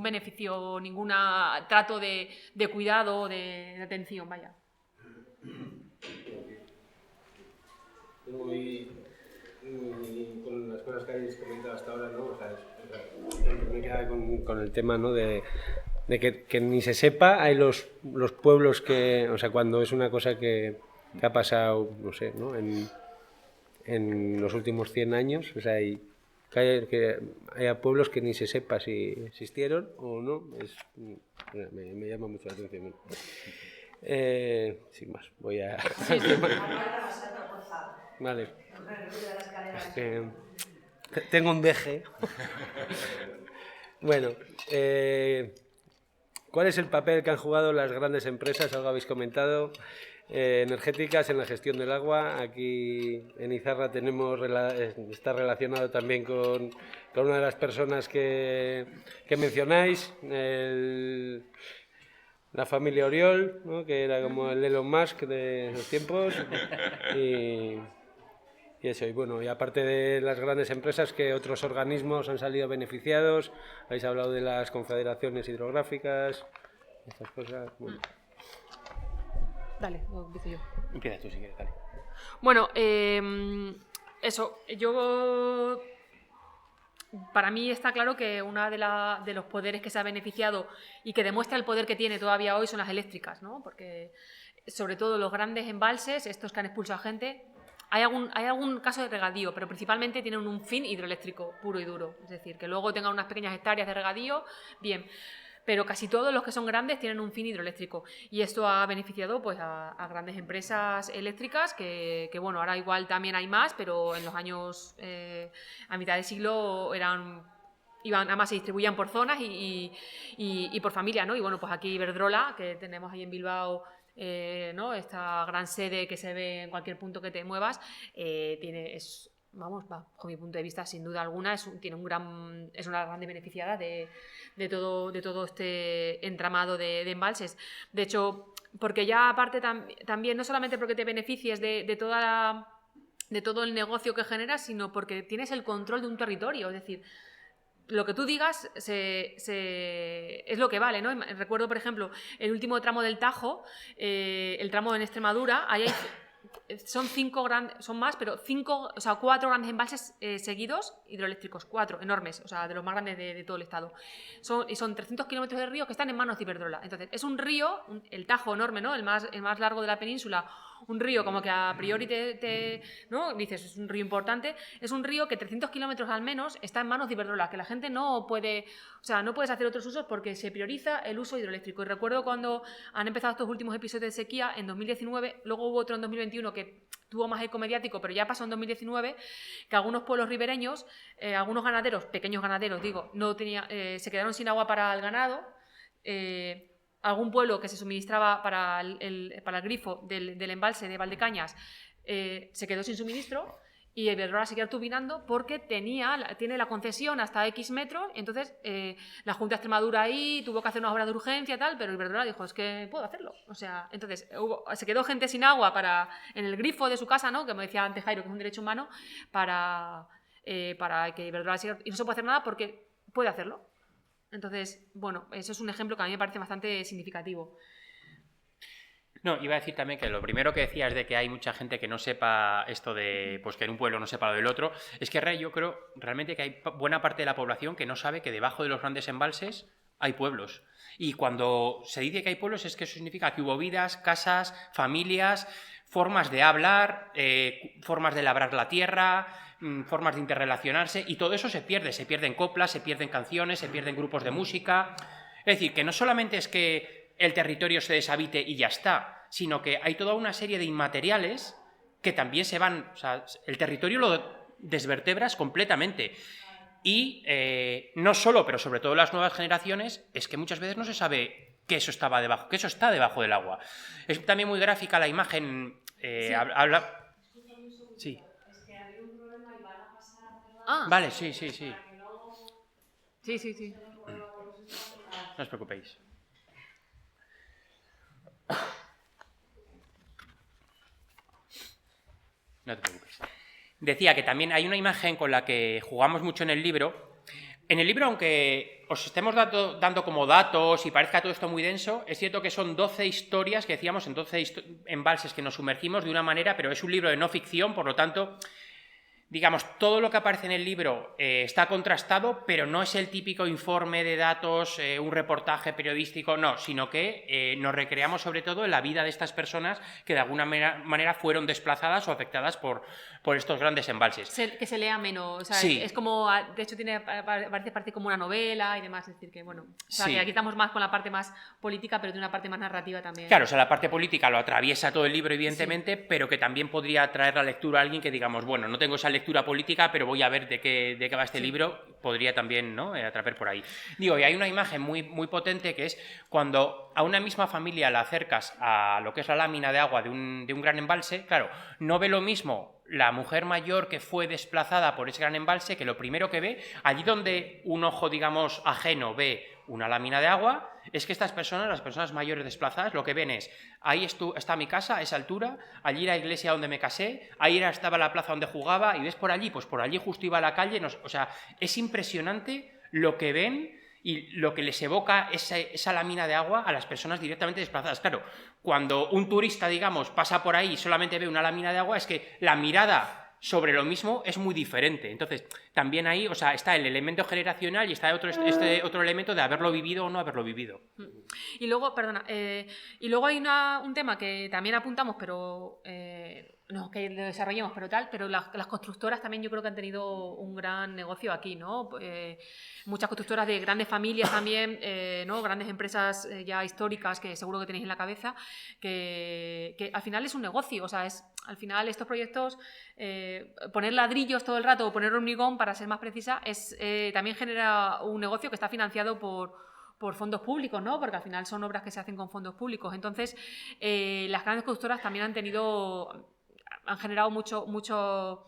beneficio, ningún trato de cuidado, de atención, vaya. Con las cosas que habéis comentado hasta ahora, ¿no? O sea, me queda con el tema, ¿no?, de que ni se sepa, hay los pueblos que, o sea, cuando es una cosa que ha pasado, no sé, ¿no?, en los últimos 100 años, o sea, que haya pueblos que ni se sepa si existieron o no, me llama mucho la atención. Sin más, voy a... Vale. Tengo un deje. Bueno, ¿cuál es el papel que han jugado las grandes empresas? Algo habéis comentado. Energéticas en la gestión del agua. Aquí en Izarra está relacionado también con una de las personas que mencionáis, la familia Oriol, ¿no?, que era como el Elon Musk de esos tiempos, y eso. Y bueno, y aparte de las grandes empresas, que otros organismos han salido beneficiados. Habéis hablado de las confederaciones hidrográficas, estas cosas. Bueno. Dale, empiezo yo. Empieza tú si quieres, dale. Bueno, eso, para mí está claro que uno de los poderes que se ha beneficiado y que demuestra el poder que tiene todavía hoy son las eléctricas, ¿no? Porque sobre todo los grandes embalses, estos que han expulsado gente, hay algún caso de regadío, pero principalmente tienen un fin hidroeléctrico puro y duro. Es decir, que luego tengan unas pequeñas hectáreas de regadío, bien. Pero casi todos los que son grandes tienen un fin hidroeléctrico. Y esto ha beneficiado, pues, a grandes empresas eléctricas que bueno, ahora igual también hay más, pero en los años a mitad de siglo además se distribuían por zonas y por familia, ¿no? Y bueno, pues aquí Iberdrola, que tenemos ahí en Bilbao, ¿no?, esta gran sede que se ve en cualquier punto que te muevas, vamos, bajo mi punto de vista, sin duda alguna, es una grande beneficiada de todo este entramado de embalses. De hecho, porque ya aparte también, no solamente porque te beneficies de todo el negocio que generas, sino porque tienes el control de un territorio, es decir, lo que tú digas es lo que vale, ¿no? Recuerdo, por ejemplo, el último tramo del Tajo, el tramo en Extremadura, ahí son 4 grandes embalses seguidos hidroeléctricos, 4 enormes, o sea, de los más grandes de todo el estado. Son 300 kilómetros de río que están en manos de Iberdrola. Entonces, es un río, el Tajo enorme, ¿no? El más largo de la península, un río como que a priori ¿no? Dices, es un río importante, es un río que 300 kilómetros al menos está en manos de Iberdrola, que la gente no puede, o sea, no puedes hacer otros usos porque se prioriza el uso hidroeléctrico. Y recuerdo cuando han empezado estos últimos episodios de sequía, en 2019, luego hubo otro en 2021 que tuvo más eco mediático, pero ya pasó en 2019, que algunos pueblos ribereños, algunos ganaderos, pequeños ganaderos, digo, se quedaron sin agua para el ganado. Algún pueblo que se suministraba para el grifo del embalse de Valdecañas se quedó sin suministro y Iberdrola seguía turbinando porque tiene la concesión hasta X metros. Entonces la Junta de Extremadura ahí tuvo que hacer una obra de urgencia y tal, pero Iberdrola dijo, es que puedo hacerlo. O sea, entonces se quedó gente sin agua en el grifo de su casa, ¿no? Que me decía antes Jairo, que es un derecho humano, para que Iberdrola siga, y no se puede hacer nada porque puede hacerlo. Entonces, bueno, eso es un ejemplo que a mí me parece bastante significativo. No, iba a decir también que lo primero que decías de que hay mucha gente que no sepa esto de, pues que en un pueblo no sepa lo del otro, es que yo creo realmente que hay buena parte de la población que no sabe que debajo de los grandes embalses hay pueblos. Y cuando se dice que hay pueblos es que eso significa que hubo vidas, casas, familias, formas de hablar, formas de labrar la tierra, formas de interrelacionarse, y todo eso se pierden coplas, se pierden canciones, se pierden grupos de música. Es decir, que no solamente es que el territorio se deshabite y ya está, sino que hay toda una serie de inmateriales que también se van, o sea, el territorio lo desvertebras completamente. Y no solo, pero sobre todo las nuevas generaciones, es que muchas veces no se sabe que eso está debajo del agua. Es también muy gráfica la imagen. Sí. Habla. Sí. Vale, sí. Sí. No os preocupéis. No te preocupes. Decía que también hay una imagen con la que jugamos mucho en el libro. En el libro, aunque os estemos dando como datos y parezca todo esto muy denso, es cierto que son 12 historias que decíamos, en 12 embalses que nos sumergimos de una manera, pero es un libro de no ficción, por lo tanto, digamos, todo lo que aparece en el libro está contrastado, pero no es el típico informe de datos, un reportaje periodístico, no, sino que nos recreamos sobre todo en la vida de estas personas que de alguna manera fueron desplazadas o afectadas por estos grandes embalses. Que se lea menos, o sea, sí. Es como, de hecho parece como una novela y demás, es decir que bueno, o sea, sí. que aquí estamos más con la parte más política, pero de una parte más narrativa también. Claro, o sea, la parte política lo atraviesa todo el libro, evidentemente, sí, pero que también podría traer la lectura a alguien que digamos, bueno, no tengo esa lectura política, pero voy a ver de qué va este libro, podría también, ¿no?, atraer por ahí. Digo, y hay una imagen muy, muy potente que es cuando a una misma familia la acercas a lo que es la lámina de agua de un gran embalse, claro, no ve lo mismo la mujer mayor que fue desplazada por ese gran embalse, que lo primero que ve, allí donde un ojo, digamos, ajeno ve una lámina de agua, es que estas personas, las personas mayores desplazadas, lo que ven es, ahí está mi casa, a esa altura, allí la iglesia donde me casé, ahí estaba la plaza donde jugaba, y ves por allí, pues por allí justo iba a la calle, o sea, es impresionante lo que ven y lo que les evoca esa lámina de agua a las personas directamente desplazadas. Claro, cuando un turista, digamos, pasa por ahí y solamente ve una lámina de agua, es que la mirada sobre lo mismo es muy diferente. Entonces, también ahí, o sea, está el elemento generacional y está este otro elemento de haberlo vivido o no haberlo vivido. Y luego, perdona, y luego hay un tema que también apuntamos, pero no que lo desarrollemos, pero las constructoras también yo creo que han tenido un gran negocio aquí, ¿no? Muchas constructoras de grandes familias también, ¿no? Grandes empresas ya históricas que seguro que tenéis en la cabeza, que al final es un negocio, o sea, al final estos proyectos, poner ladrillos todo el rato o poner hormigón, para ser más precisa, también genera un negocio que está financiado por fondos públicos, ¿no? Porque al final son obras que se hacen con fondos públicos. Entonces, las grandes constructoras también han generado mucho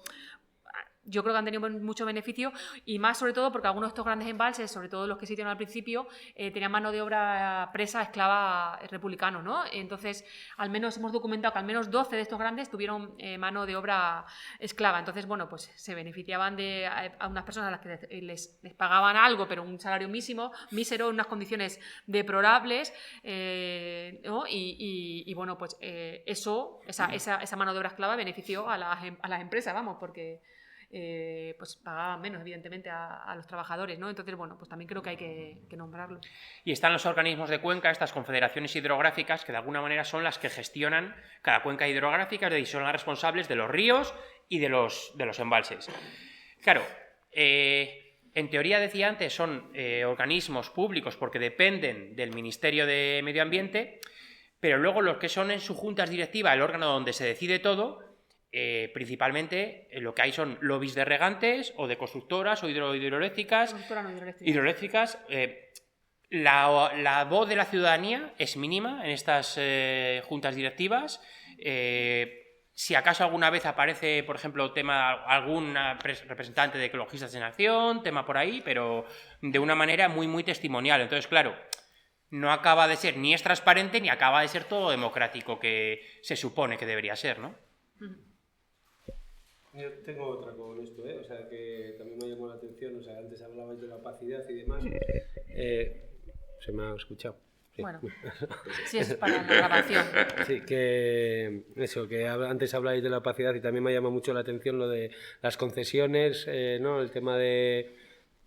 yo creo que han tenido mucho beneficio y más sobre todo porque algunos de estos grandes embalses, sobre todo los que se hicieron al principio, tenían mano de obra presa, esclava, republicano, ¿no? Entonces, al menos hemos documentado que al menos 12 de estos grandes tuvieron mano de obra esclava. Entonces, bueno, pues se beneficiaban de a unas personas a las que les pagaban algo, pero un salario mísero, en unas condiciones deplorables, ¿no? Y bueno, pues esa mano de obra esclava benefició a las empresas, vamos, porque pues pagaban menos, evidentemente, a los trabajadores, ¿no? Entonces, bueno, pues también creo que hay que nombrarlo. Y están los organismos de cuenca, estas confederaciones hidrográficas, que de alguna manera son las que gestionan cada cuenca hidrográfica, es decir, son las responsables de los ríos y de los embalses. Claro, en teoría, decía antes, son organismos públicos porque dependen del Ministerio de Medio Ambiente, pero luego los que son en sus juntas directivas, el órgano donde se decide todo, principalmente lo que hay son lobbies de regantes o de constructoras o hidroeléctricas. La voz de la ciudadanía es mínima en estas juntas directivas. Si acaso alguna vez aparece, por ejemplo, algún representante de Ecologistas en Acción, tema por ahí, pero de una manera muy, muy testimonial. Entonces, claro, no acaba de ser ni es transparente ni acaba de ser todo democrático que se supone que debería ser, ¿no? Yo tengo otra con esto, o sea, que también me llamó la atención, o sea, antes hablabais de la opacidad y demás, se me ha escuchado. Sí. Bueno, sí, es para la grabación. Sí, que antes hablabais de la opacidad y también me llama mucho la atención lo de las concesiones, ¿no? El tema de,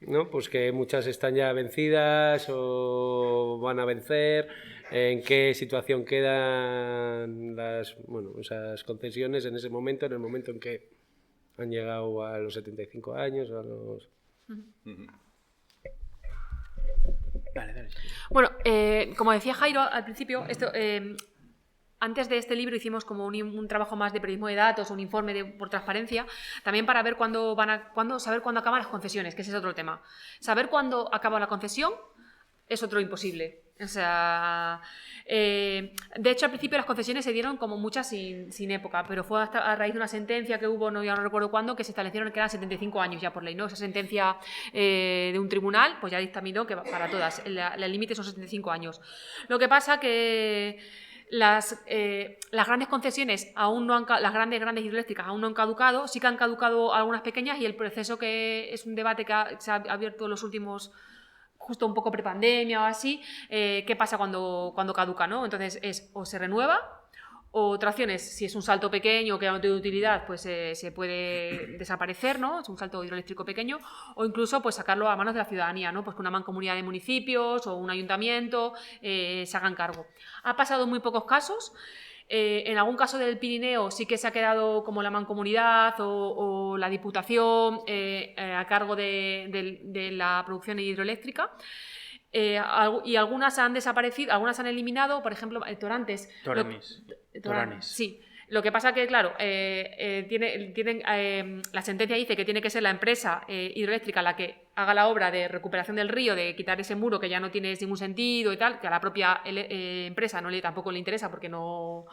¿no? Pues que muchas están ya vencidas o van a vencer. ¿En qué situación quedan esas concesiones en ese momento, en el momento en que han llegado a los 75 años, a los... Dale. Bueno, como decía Jairo al principio, antes de este libro hicimos como un trabajo más de periodismo de datos, un informe por transparencia, también para ver saber cuándo acaban las concesiones, que ese es otro tema. Saber cuándo acaba la concesión es otro imposible. O sea, de hecho, al principio las concesiones se dieron como muchas sin época, pero fue hasta a raíz de una sentencia que hubo, ya no recuerdo cuándo, que se establecieron que eran 75 años ya por ley, ¿no? Esa sentencia de un tribunal, pues ya dictaminó que para todas, el límite son 75 años. Lo que pasa que las grandes concesiones aún no han, las grandes hidroeléctricas aún no han caducado, sí que han caducado algunas pequeñas y el proceso, que es un debate que se ha abierto en los últimos, justo un poco prepandemia o así, qué pasa cuando caduca, ¿no? Entonces o se renueva, o otra opción es, si es un salto pequeño que no tiene utilidad, pues se puede desaparecer, ¿no? Es un salto hidroeléctrico pequeño, o incluso pues sacarlo a manos de la ciudadanía, ¿no? Pues que una mancomunidad de municipios o un ayuntamiento se hagan cargo. Ha pasado en muy pocos casos. En algún caso del Pirineo sí que se ha quedado como la mancomunidad o la Diputación a cargo de la producción hidroeléctrica. Y algunas han desaparecido, algunas han eliminado, por ejemplo, Toranes. Sí. Lo que pasa que, claro, la sentencia dice que tiene que ser la empresa hidroeléctrica la que haga la obra de recuperación del río, de quitar ese muro que ya no tiene ningún sentido y tal, que a la propia empresa tampoco le interesa porque no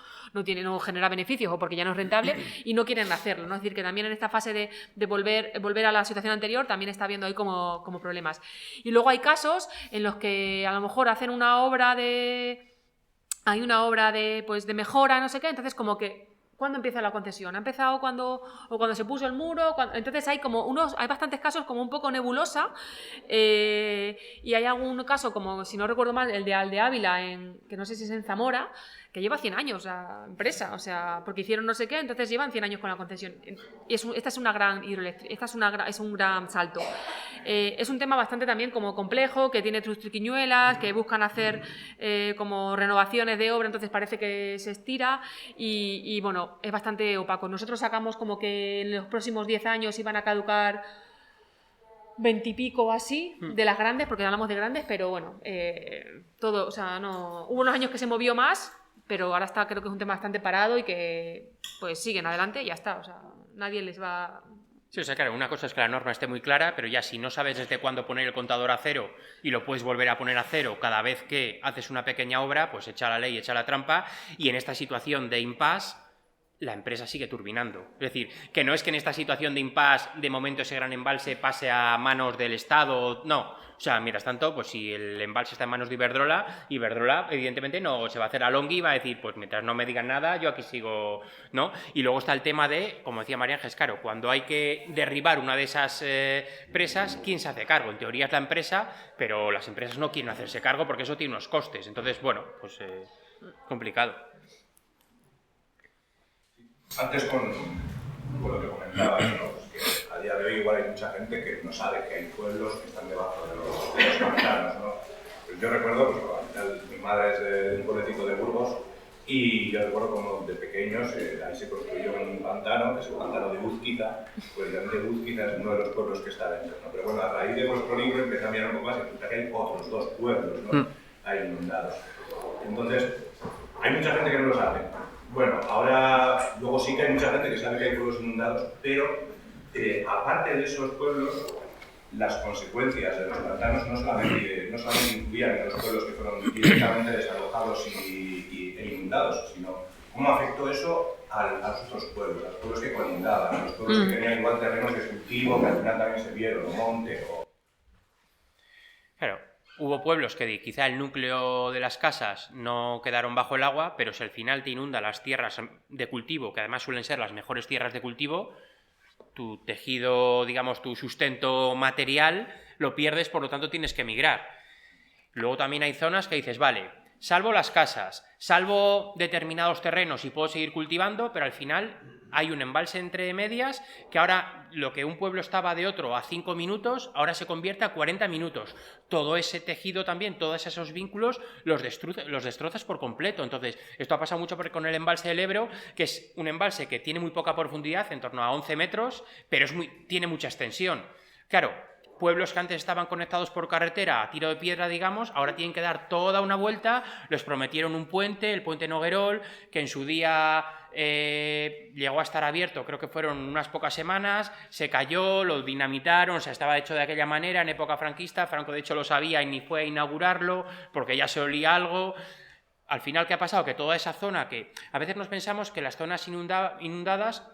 genera beneficios o porque ya no es rentable y no quieren hacerlo, ¿no? Es decir, que también en esta fase de volver a la situación anterior también está habiendo ahí como problemas. Y luego hay casos en los que a lo mejor hacen una obra de mejora, no sé qué, entonces como que ¿cuándo empieza la concesión? ¿Ha empezado cuando se puso el muro? Entonces hay bastantes casos como un poco nebulosa, y hay algún caso, como si no recuerdo mal, el de Ávila, que no sé si es en Zamora, que lleva 100 años la empresa, o sea, porque hicieron no sé qué, entonces llevan 100 años con la concesión. Y esta es una gran hidroeléctrica, es un gran salto. Es un tema bastante también como complejo, que tiene sus triquiñuelas, que buscan hacer como renovaciones de obra, entonces parece que se estira y bueno, es bastante opaco. Nosotros sacamos como que en los próximos 10 años iban a caducar 20 y pico o así de las grandes, porque hablamos de grandes, pero bueno, todo, o sea, no, hubo unos años que se movió más, pero ahora creo que es un tema bastante parado y que pues siguen adelante y ya está, o sea, nadie les va... Sí, o sea, claro, una cosa es que la norma esté muy clara, pero ya si no sabes desde cuándo poner el contador a cero y lo puedes volver a poner a cero cada vez que haces una pequeña obra, pues echa la ley, echa la trampa, y en esta situación de impasse, la empresa sigue turbinando. Es decir, que no es que en esta situación de impasse, de momento ese gran embalse pase a manos del Estado, no. O sea, mientras tanto, pues si el embalse está en manos de Iberdrola, evidentemente no se va a hacer a Longhi y va a decir, pues mientras no me digan nada, yo aquí sigo, ¿no? Y luego está el tema de, como decía María Ángeles, claro, cuando hay que derribar una de esas presas, ¿quién se hace cargo? En teoría es la empresa, pero las empresas no quieren hacerse cargo porque eso tiene unos costes. Entonces, bueno, pues complicado. Antes con lo que comentabas, ¿no? Pues que a día de hoy igual hay mucha gente que no sabe que hay pueblos que están debajo de los pantanos, ¿no? Pues yo recuerdo, pues al final mi madre es de un pueblecito de Burgos y yo recuerdo como de pequeños ahí se construyó un pantano, que es el pantano de Uzquiza, pues realmente Uzquiza es uno de los pueblos que está dentro, ¿no? Pero bueno, a raíz de vuestro libro empecé a mirar un poco más y resulta que hay otros 2 pueblos, ¿no? Hay inundados. Entonces, hay mucha gente que no lo sabe. Bueno, ahora, luego sí que hay mucha gente que sabe que hay pueblos inundados, pero aparte de esos pueblos, las consecuencias de los pantanos no solamente influían en los pueblos que fueron directamente desalojados e inundados, sino cómo afectó eso a los otros pueblos, a los pueblos que colindaban, a los pueblos que tenían igual terrenos de cultivo, que al final también se vieron, monte o... Claro. Hubo pueblos que quizá el núcleo de las casas no quedaron bajo el agua, pero si al final te inunda las tierras de cultivo, que además suelen ser las mejores tierras de cultivo, tu tejido, digamos, tu sustento material lo pierdes, por lo tanto tienes que emigrar. Luego también hay zonas que dices, vale, salvo las casas, salvo determinados terrenos y puedo seguir cultivando, pero al final hay un embalse entre medias que ahora lo que un pueblo estaba de otro a 5 minutos, ahora se convierte a 40 minutos. Todo ese tejido también, todos esos vínculos los destrozas por completo. Entonces, esto ha pasado mucho con el embalse del Ebro, que es un embalse que tiene muy poca profundidad, en torno a 11 metros, pero tiene mucha extensión. Claro, pueblos que antes estaban conectados por carretera a tiro de piedra, digamos, ahora tienen que dar toda una vuelta. Les prometieron un puente, el puente Noguerol, que en su día llegó a estar abierto, creo que fueron unas pocas semanas, se cayó, lo dinamitaron, o sea, estaba hecho de aquella manera en época franquista. Franco de hecho lo sabía y ni fue a inaugurarlo porque ya se olía algo. Al final, ¿qué ha pasado? Que toda esa zona, que a veces nos pensamos que las zonas inundadas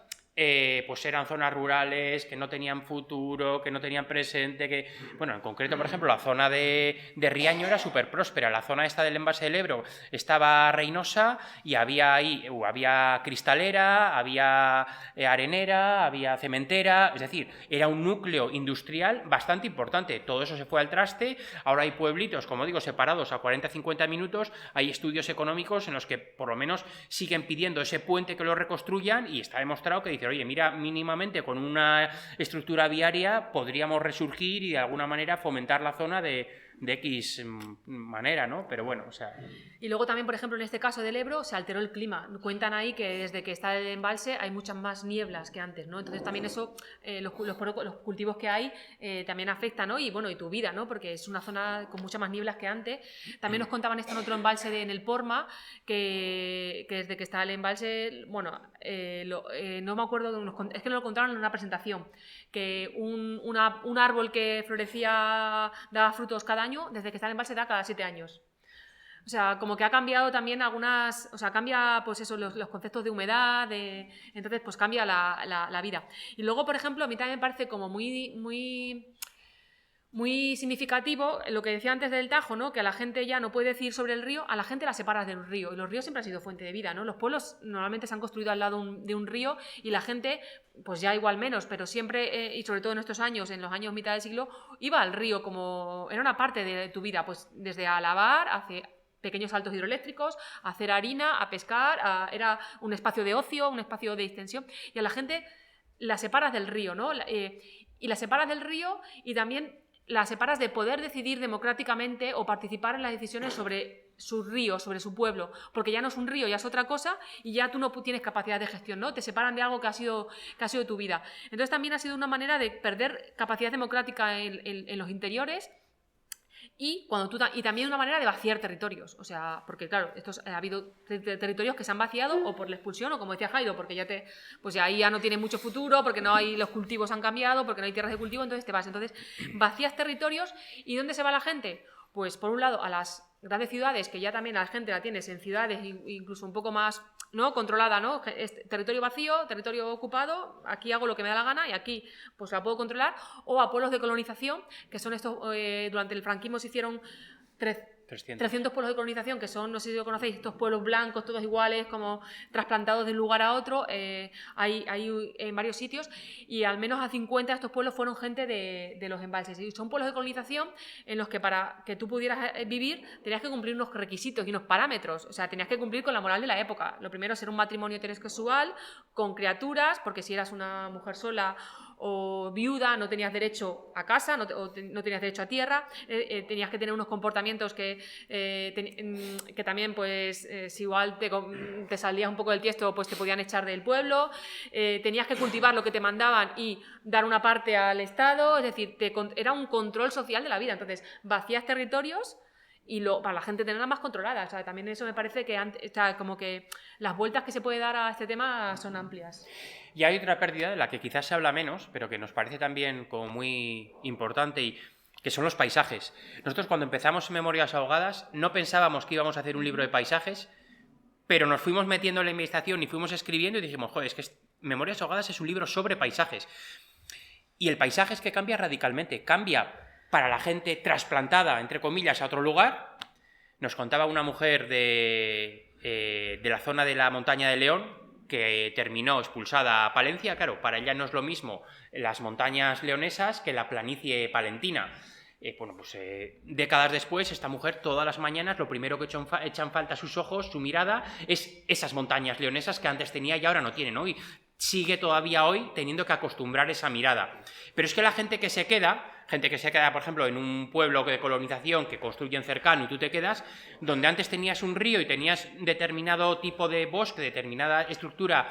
pues eran zonas rurales, que no tenían futuro, que no tenían presente, que... Bueno, en concreto, por ejemplo, la zona de Riaño era súper próspera. La zona esta del embalse del Ebro estaba Reinosa y había cristalera, había arenera, había cementera, es decir, era un núcleo industrial bastante importante. Todo eso se fue al traste. Ahora hay pueblitos, como digo, separados a 40-50 minutos. Hay estudios económicos en los que por lo menos siguen pidiendo ese puente que lo reconstruyan y está demostrado que dice, oye, mira, mínimamente con una estructura viaria podríamos resurgir y de alguna manera fomentar la zona de X manera, ¿no? Pero bueno, o sea... Y luego también, por ejemplo, en este caso del Ebro, se alteró el clima. Cuentan ahí que desde que está el embalse hay muchas más nieblas que antes, ¿no? Entonces también eso, los cultivos que hay también afectan, ¿no? Y bueno, y tu vida, ¿no? Porque es una zona con muchas más nieblas que antes. También nos contaban esto en otro embalse en el Porma, que desde que está el embalse, bueno, no me acuerdo, es que nos lo contaron en una presentación, que un árbol que florecía, daba frutos cada año, desde que está el embalse da cada 7 años. O sea, como que ha cambiado también algunas... O sea, cambia, pues eso, los conceptos de humedad, entonces, pues cambia la vida. Y luego, por ejemplo, a mí también me parece como muy significativo lo que decía antes del Tajo, ¿no? Que a la gente ya no puede decir sobre el río, a la gente la separas del río, y los ríos siempre han sido fuente de vida, ¿no? Los pueblos normalmente se han construido al lado de un río y la gente, pues ya igual menos, pero siempre, y sobre todo en estos años, en los años mitad del siglo, iba al río como... Era una parte de tu vida, pues desde a lavar, hacia pequeños saltos hidroeléctricos, a hacer harina, a pescar, era un espacio de ocio, un espacio de distensión, y a la gente la separas del río, ¿no? Y la separas del río y también la separas de poder decidir democráticamente o participar en las decisiones sobre su río, sobre su pueblo, porque ya no es un río, ya es otra cosa y ya tú no tienes capacidad de gestión, ¿no? Te separan de algo que ha sido tu vida. Entonces también ha sido una manera de perder capacidad democrática en los interiores. Y también una manera de vaciar territorios, o sea, porque claro, ha habido territorios que se han vaciado o por la expulsión o como decía Jairo, porque pues ahí ya no tiene mucho futuro, porque no hay, los cultivos han cambiado, porque no hay tierras de cultivo, entonces te vas. Entonces vacías territorios. ¿Y dónde se va la gente? Pues por un lado a las grandes ciudades, que ya también la gente la tienes en ciudades incluso un poco más ¿no? Controlada, ¿no? Territorio vacío, territorio ocupado, aquí hago lo que me da la gana y aquí pues la puedo controlar, o a pueblos de colonización, que son estos, durante el franquismo se hicieron 300 pueblos de colonización, que son, no sé si lo conocéis, estos pueblos blancos, todos iguales, como trasplantados de un lugar a otro, hay en varios sitios, y al menos a 50 de estos pueblos fueron gente de los embalses. Y son pueblos de colonización en los que para que tú pudieras vivir tenías que cumplir unos requisitos y unos parámetros, o sea, tenías que cumplir con la moral de la época. Lo primero, ser un matrimonio heterosexual, con criaturas, porque si eras una mujer sola o viuda no tenías derecho a casa, no tenías derecho a tierra, tenías que tener unos comportamientos que también, pues, si igual te salías un poco del tiesto, pues te podían echar del pueblo, tenías que cultivar lo que te mandaban y dar una parte al Estado, es decir, era un control social de la vida. Entonces, vacías territorios y para la gente tenerla más controlada. O sea, también eso me parece que como que las vueltas que se puede dar a este tema son amplias. Y hay otra pérdida de la que quizás se habla menos, pero que nos parece también como muy importante, y que son los paisajes. Nosotros, cuando empezamos Memorias Ahogadas, no pensábamos que íbamos a hacer un libro de paisajes, pero nos fuimos metiendo en la investigación y fuimos escribiendo y dijimos, joder, es que Memorias Ahogadas es un libro sobre paisajes. Y el paisaje es que cambia radicalmente. Cambia para la gente trasplantada, entre comillas, a otro lugar. Nos contaba una mujer de la zona de la montaña de León, que terminó expulsada a Palencia. Claro, para ella no es lo mismo las montañas leonesas que la planicie palentina. Décadas después, esta mujer todas las mañanas lo primero que echan falta a sus ojos, su mirada, es esas montañas leonesas que antes tenía y ahora no tiene, ¿no? Y sigue todavía hoy teniendo que acostumbrar esa mirada. Pero es que la gente que se queda, por ejemplo, en un pueblo de colonización que construyen cercano y tú te quedas, donde antes tenías un río y tenías determinado tipo de bosque, determinada estructura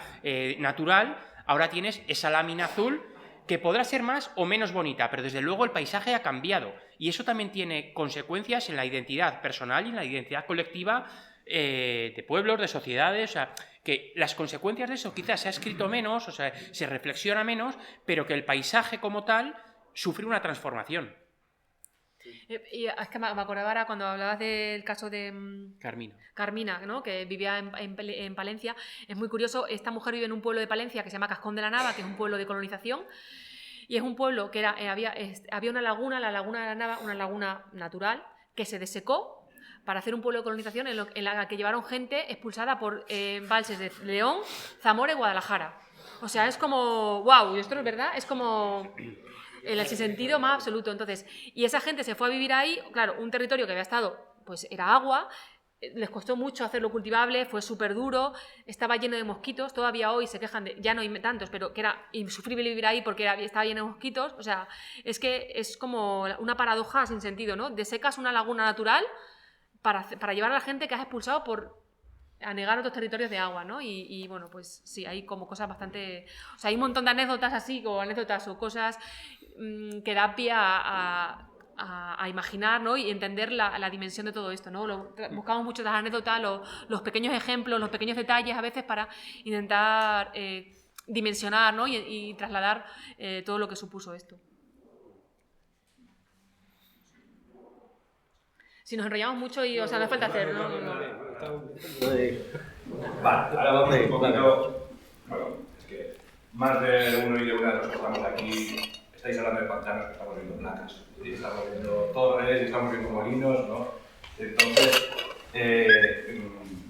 natural, ahora tienes esa lámina azul que podrá ser más o menos bonita, pero desde luego el paisaje ha cambiado. Y eso también tiene consecuencias en la identidad personal y en la identidad colectiva de pueblos, de sociedades. O sea, que las consecuencias de eso quizás se ha escrito menos, o sea, se reflexiona menos, pero que el paisaje como tal sufre una transformación. Y es que me acordaba ahora cuando hablabas del caso de Carmina, ¿no? Que vivía en Palencia. Es muy curioso, esta mujer vive en un pueblo de Palencia que se llama Cascón de la Nava, que es un pueblo de colonización, y es un pueblo que había una laguna, la laguna de la Nava, una laguna natural, que se desecó para hacer un pueblo de colonización en la que llevaron gente expulsada por embalses de León, Zamora y Guadalajara. O sea, es como, wow, y esto no es verdad, es como en el sentido más absoluto. Entonces, y esa gente se fue a vivir ahí, claro, un territorio que había estado, pues era agua, les costó mucho hacerlo cultivable, fue súper duro, estaba lleno de mosquitos, todavía hoy se quejan de, ya no hay tantos, pero que era insufrible vivir ahí porque estaba lleno de mosquitos. O sea, es que es como una paradoja sin sentido, ¿no? Desecas una laguna natural para llevar a la gente que has expulsado por anegar otros territorios de agua, ¿no? Y bueno, pues sí, hay como cosas bastante... O sea, hay un montón de anécdotas así, o cosas que da pie a imaginar, ¿no? Y entender la dimensión de todo esto, ¿no? Buscamos mucho las anécdotas, los pequeños ejemplos, los pequeños detalles a veces para intentar dimensionar, ¿no? y trasladar todo lo que supuso esto. Si nos enrollamos mucho y, o sea, no hace falta hacerlo. Vale, ahora vamos un poquito... Bueno, es que más de uno y de una de los que estamos aquí estáis hablando de pantanos, que estamos viendo placas, y estamos viendo torres, y estamos viendo molinos, ¿no? Entonces,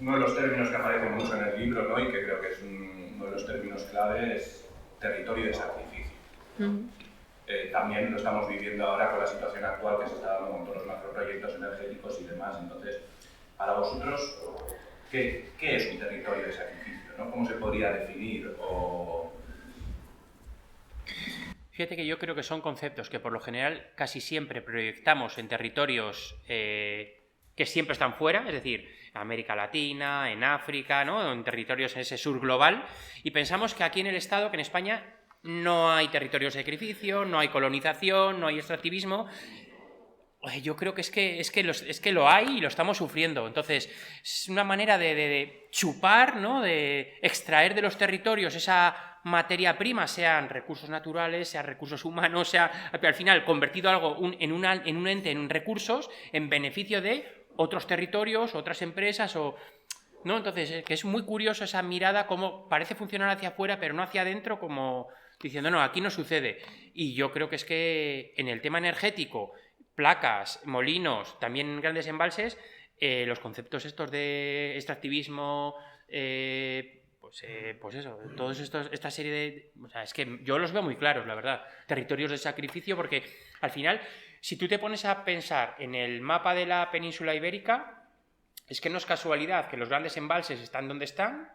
uno de los términos que aparece mucho en el libro, ¿no? Y que creo que es uno de los términos clave, es territorio de sacrificio. También lo estamos viviendo ahora con la situación actual que se está dando con todos los macroproyectos energéticos y demás. Entonces, para vosotros, ¿qué es un territorio de sacrificio, ¿no? ¿Cómo se podría definir? Fíjate que yo creo que son conceptos que por lo general casi siempre proyectamos en territorios que siempre están fuera, es decir, en América Latina, en África, ¿no? En territorios en ese sur global, y pensamos que aquí en el Estado, que en España, no hay territorios de sacrificio, no hay colonización, no hay extractivismo. Yo creo que es que lo hay y lo estamos sufriendo. Entonces, es una manera de chupar, ¿no? De extraer de los territorios esa materia prima, sean recursos naturales, sean recursos humanos, sea al final convertido algo en un ente, en recursos, en beneficio de otros territorios, otras empresas, o ¿no? Entonces, que es muy curioso esa mirada, como parece funcionar hacia afuera, pero no hacia adentro, como diciendo, no, aquí no sucede. Y yo creo que es que en el tema energético, placas, molinos, también grandes embalses, los conceptos estos de extractivismo, pues eso, todos esta serie de... O sea, es que yo los veo muy claros, la verdad. Territorios de sacrificio, porque al final, si tú te pones a pensar en el mapa de la península ibérica, es que no es casualidad que los grandes embalses están donde están,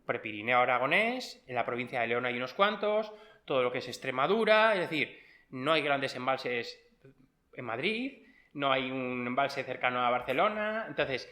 Prepirineo Aragonés, en la provincia de León hay unos cuantos, todo lo que es Extremadura, es decir, no hay grandes embalses en Madrid, no hay un embalse cercano a Barcelona, entonces,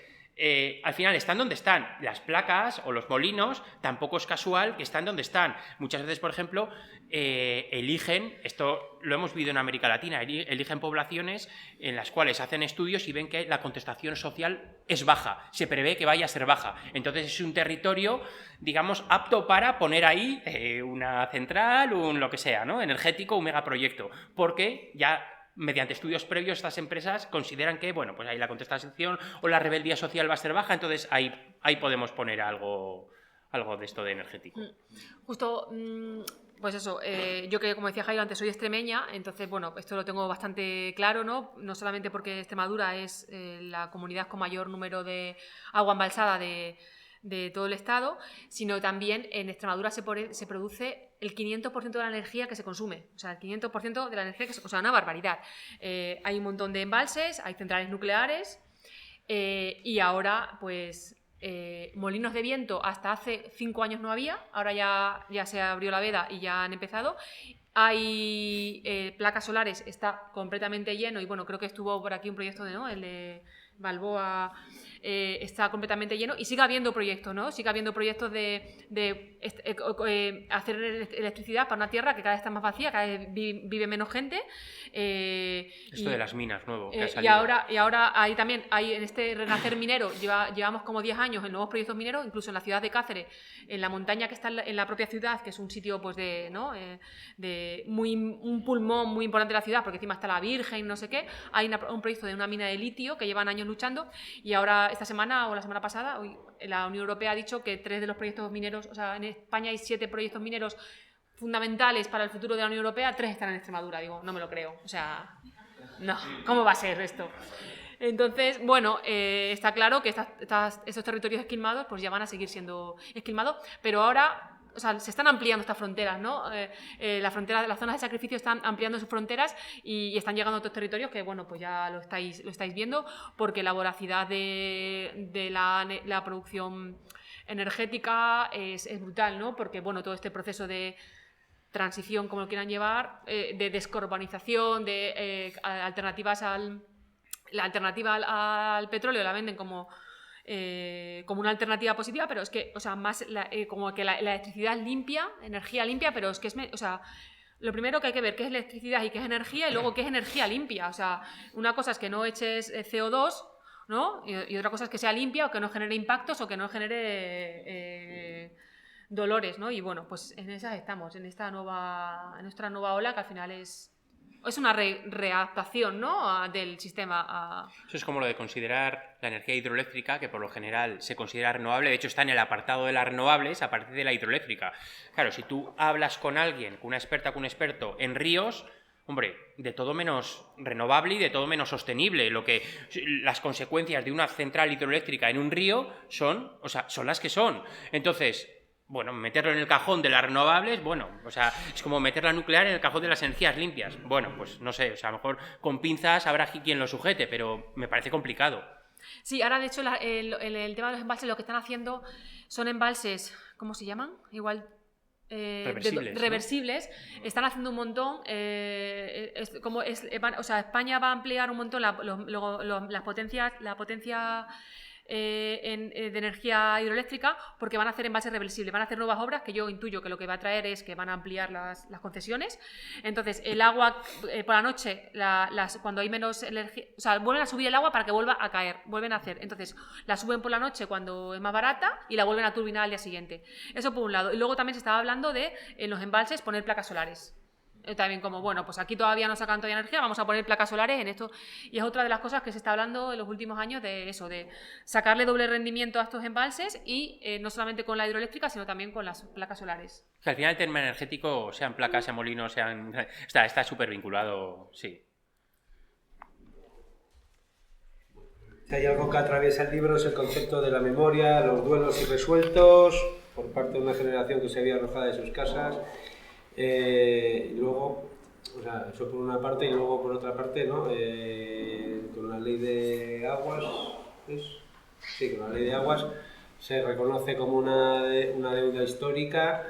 al final están donde están. Las placas o los molinos tampoco es casual que están donde están. Muchas veces, por ejemplo, eligen, esto lo hemos vivido en América Latina, eligen poblaciones en las cuales hacen estudios y ven que la contestación social es baja, se prevé que vaya a ser baja. Entonces es un territorio, digamos, apto para poner ahí una central, un lo que sea, ¿no? Energético, un megaproyecto, porque ya mediante estudios previos estas empresas consideran que, bueno, pues ahí la contestación o la rebeldía social va a ser baja, entonces ahí podemos poner algo de esto de energético. Justo, pues eso, yo que como decía Jairo antes soy extremeña, entonces bueno, esto lo tengo bastante claro, ¿no? No solamente porque Extremadura es la comunidad con mayor número de agua embalsada de todo el estado, sino también en Extremadura se produce el 500% de la energía que se consume, o sea, el 500% de la energía que se consume, o sea, una barbaridad. Hay un montón de embalses, hay centrales nucleares y ahora, pues, molinos de viento hasta hace 5 años no había, ahora ya se abrió la veda y ya han empezado. Hay placas solares, está completamente lleno y bueno, creo que estuvo por aquí un proyecto ¿no? El de Balboa, está completamente lleno y sigue habiendo proyectos, ¿no? Sigue habiendo proyectos de hacer electricidad para una tierra que cada vez está más vacía, cada vez vive menos gente. Esto de las minas nuevo que ha y ahora hay también, en este renacer minero, llevamos como 10 años en nuevos proyectos mineros, incluso en la ciudad de Cáceres, en la montaña que está en la propia ciudad, que es un sitio pues un pulmón muy importante de la ciudad, porque encima está la Virgen, no sé qué. Hay un proyecto de una mina de litio que llevan años luchando y ahora esta semana o la semana pasada la Unión Europea ha dicho que 3 de los proyectos mineros, o sea, en España hay 7 proyectos mineros fundamentales para el futuro de la Unión Europea, 3 están en Extremadura. Digo, no me lo creo, o sea, no, ¿cómo va a ser esto? Entonces, bueno, está claro que estos territorios esquilmados pues ya van a seguir siendo esquilmados, pero ahora... O sea, se están ampliando estas fronteras, ¿no? Las zonas de sacrificio están ampliando sus fronteras y están llegando a otros territorios que, bueno, pues ya lo estáis viendo, porque la voracidad de la producción energética es brutal, ¿no? Porque, bueno, todo este proceso de transición, como lo quieran llevar, de descarbonización, de alternativas la alternativa al petróleo la venden como una alternativa positiva, pero es que, o sea, más como que la electricidad es limpia, energía limpia, pero es que o sea, lo primero que hay que ver qué es electricidad y qué es energía y luego qué es energía limpia. O sea, una cosa es que no eches CO2, ¿no? Y otra cosa es que sea limpia o que no genere impactos o que no genere dolores, ¿no? Y bueno, pues en esas estamos, en nuestra nueva ola que al final es una readaptación, ¿no? Del sistema. Eso es como lo de considerar la energía hidroeléctrica, que por lo general se considera renovable. De hecho, está en el apartado de las renovables a partir de la hidroeléctrica. Claro, si tú hablas con alguien, con una experta, con un experto en ríos, hombre, de todo menos renovable y de todo menos sostenible. Las consecuencias de una central hidroeléctrica en un río son las que son. Entonces... Bueno, meterlo en el cajón de las renovables, bueno, o sea, es como meter la nuclear en el cajón de las energías limpias. Bueno, pues no sé, o sea, a lo mejor con pinzas habrá quien lo sujete, pero me parece complicado. Sí, ahora de hecho el tema de los embalses lo que están haciendo son embalses, ¿cómo se llaman? Igual... reversibles, ¿no? Están haciendo un montón, o sea, España va a ampliar un montón la potencia de energía hidroeléctrica porque van a hacer envases reversibles, van a hacer nuevas obras que yo intuyo que lo que va a traer es que van a ampliar las concesiones. Entonces el agua por la noche, cuando hay menos energía, o sea, vuelven a subir el agua para que vuelva a caer, vuelven a hacer, entonces la suben por la noche cuando es más barata y la vuelven a turbinar al día siguiente. Eso por un lado. Y luego también se estaba hablando de en los embalses poner placas solares. También como, bueno, pues aquí todavía no sacan todavía energía, vamos a poner placas solares en esto. Y es otra de las cosas que se está hablando en los últimos años de eso, de sacarle doble rendimiento a estos embalses y no solamente con la hidroeléctrica, sino también con las placas solares. Que al final el tema energético, sean placas, sean molinos, está súper vinculado, sí. Si hay algo que atraviesa el libro es el concepto de la memoria, los duelos irresueltos por parte de una generación que se había arrojado de sus casas. Luego, o sea, eso por una parte, y luego por otra parte, ¿no? Con la ley de aguas, sí, con la ley de aguas se reconoce como una deuda histórica.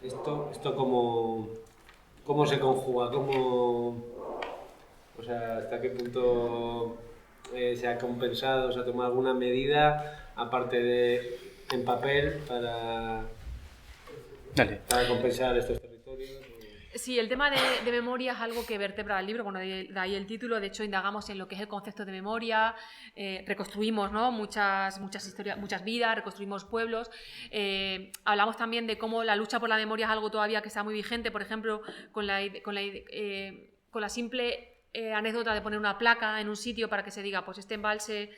Esto cómo se conjuga, o sea, hasta qué punto se ha compensado, se ha tomado alguna medida aparte de en papel para compensar estos territorios. Sí, el tema de memoria es algo que vertebra el libro, bueno, de ahí el título. De hecho, indagamos en lo que es el concepto de memoria, reconstruimos, ¿no? muchas historias, muchas vidas, reconstruimos pueblos. Hablamos también de cómo la lucha por la memoria es algo todavía que está muy vigente, por ejemplo, con la simple anécdota de poner una placa en un sitio para que se diga, pues este embalse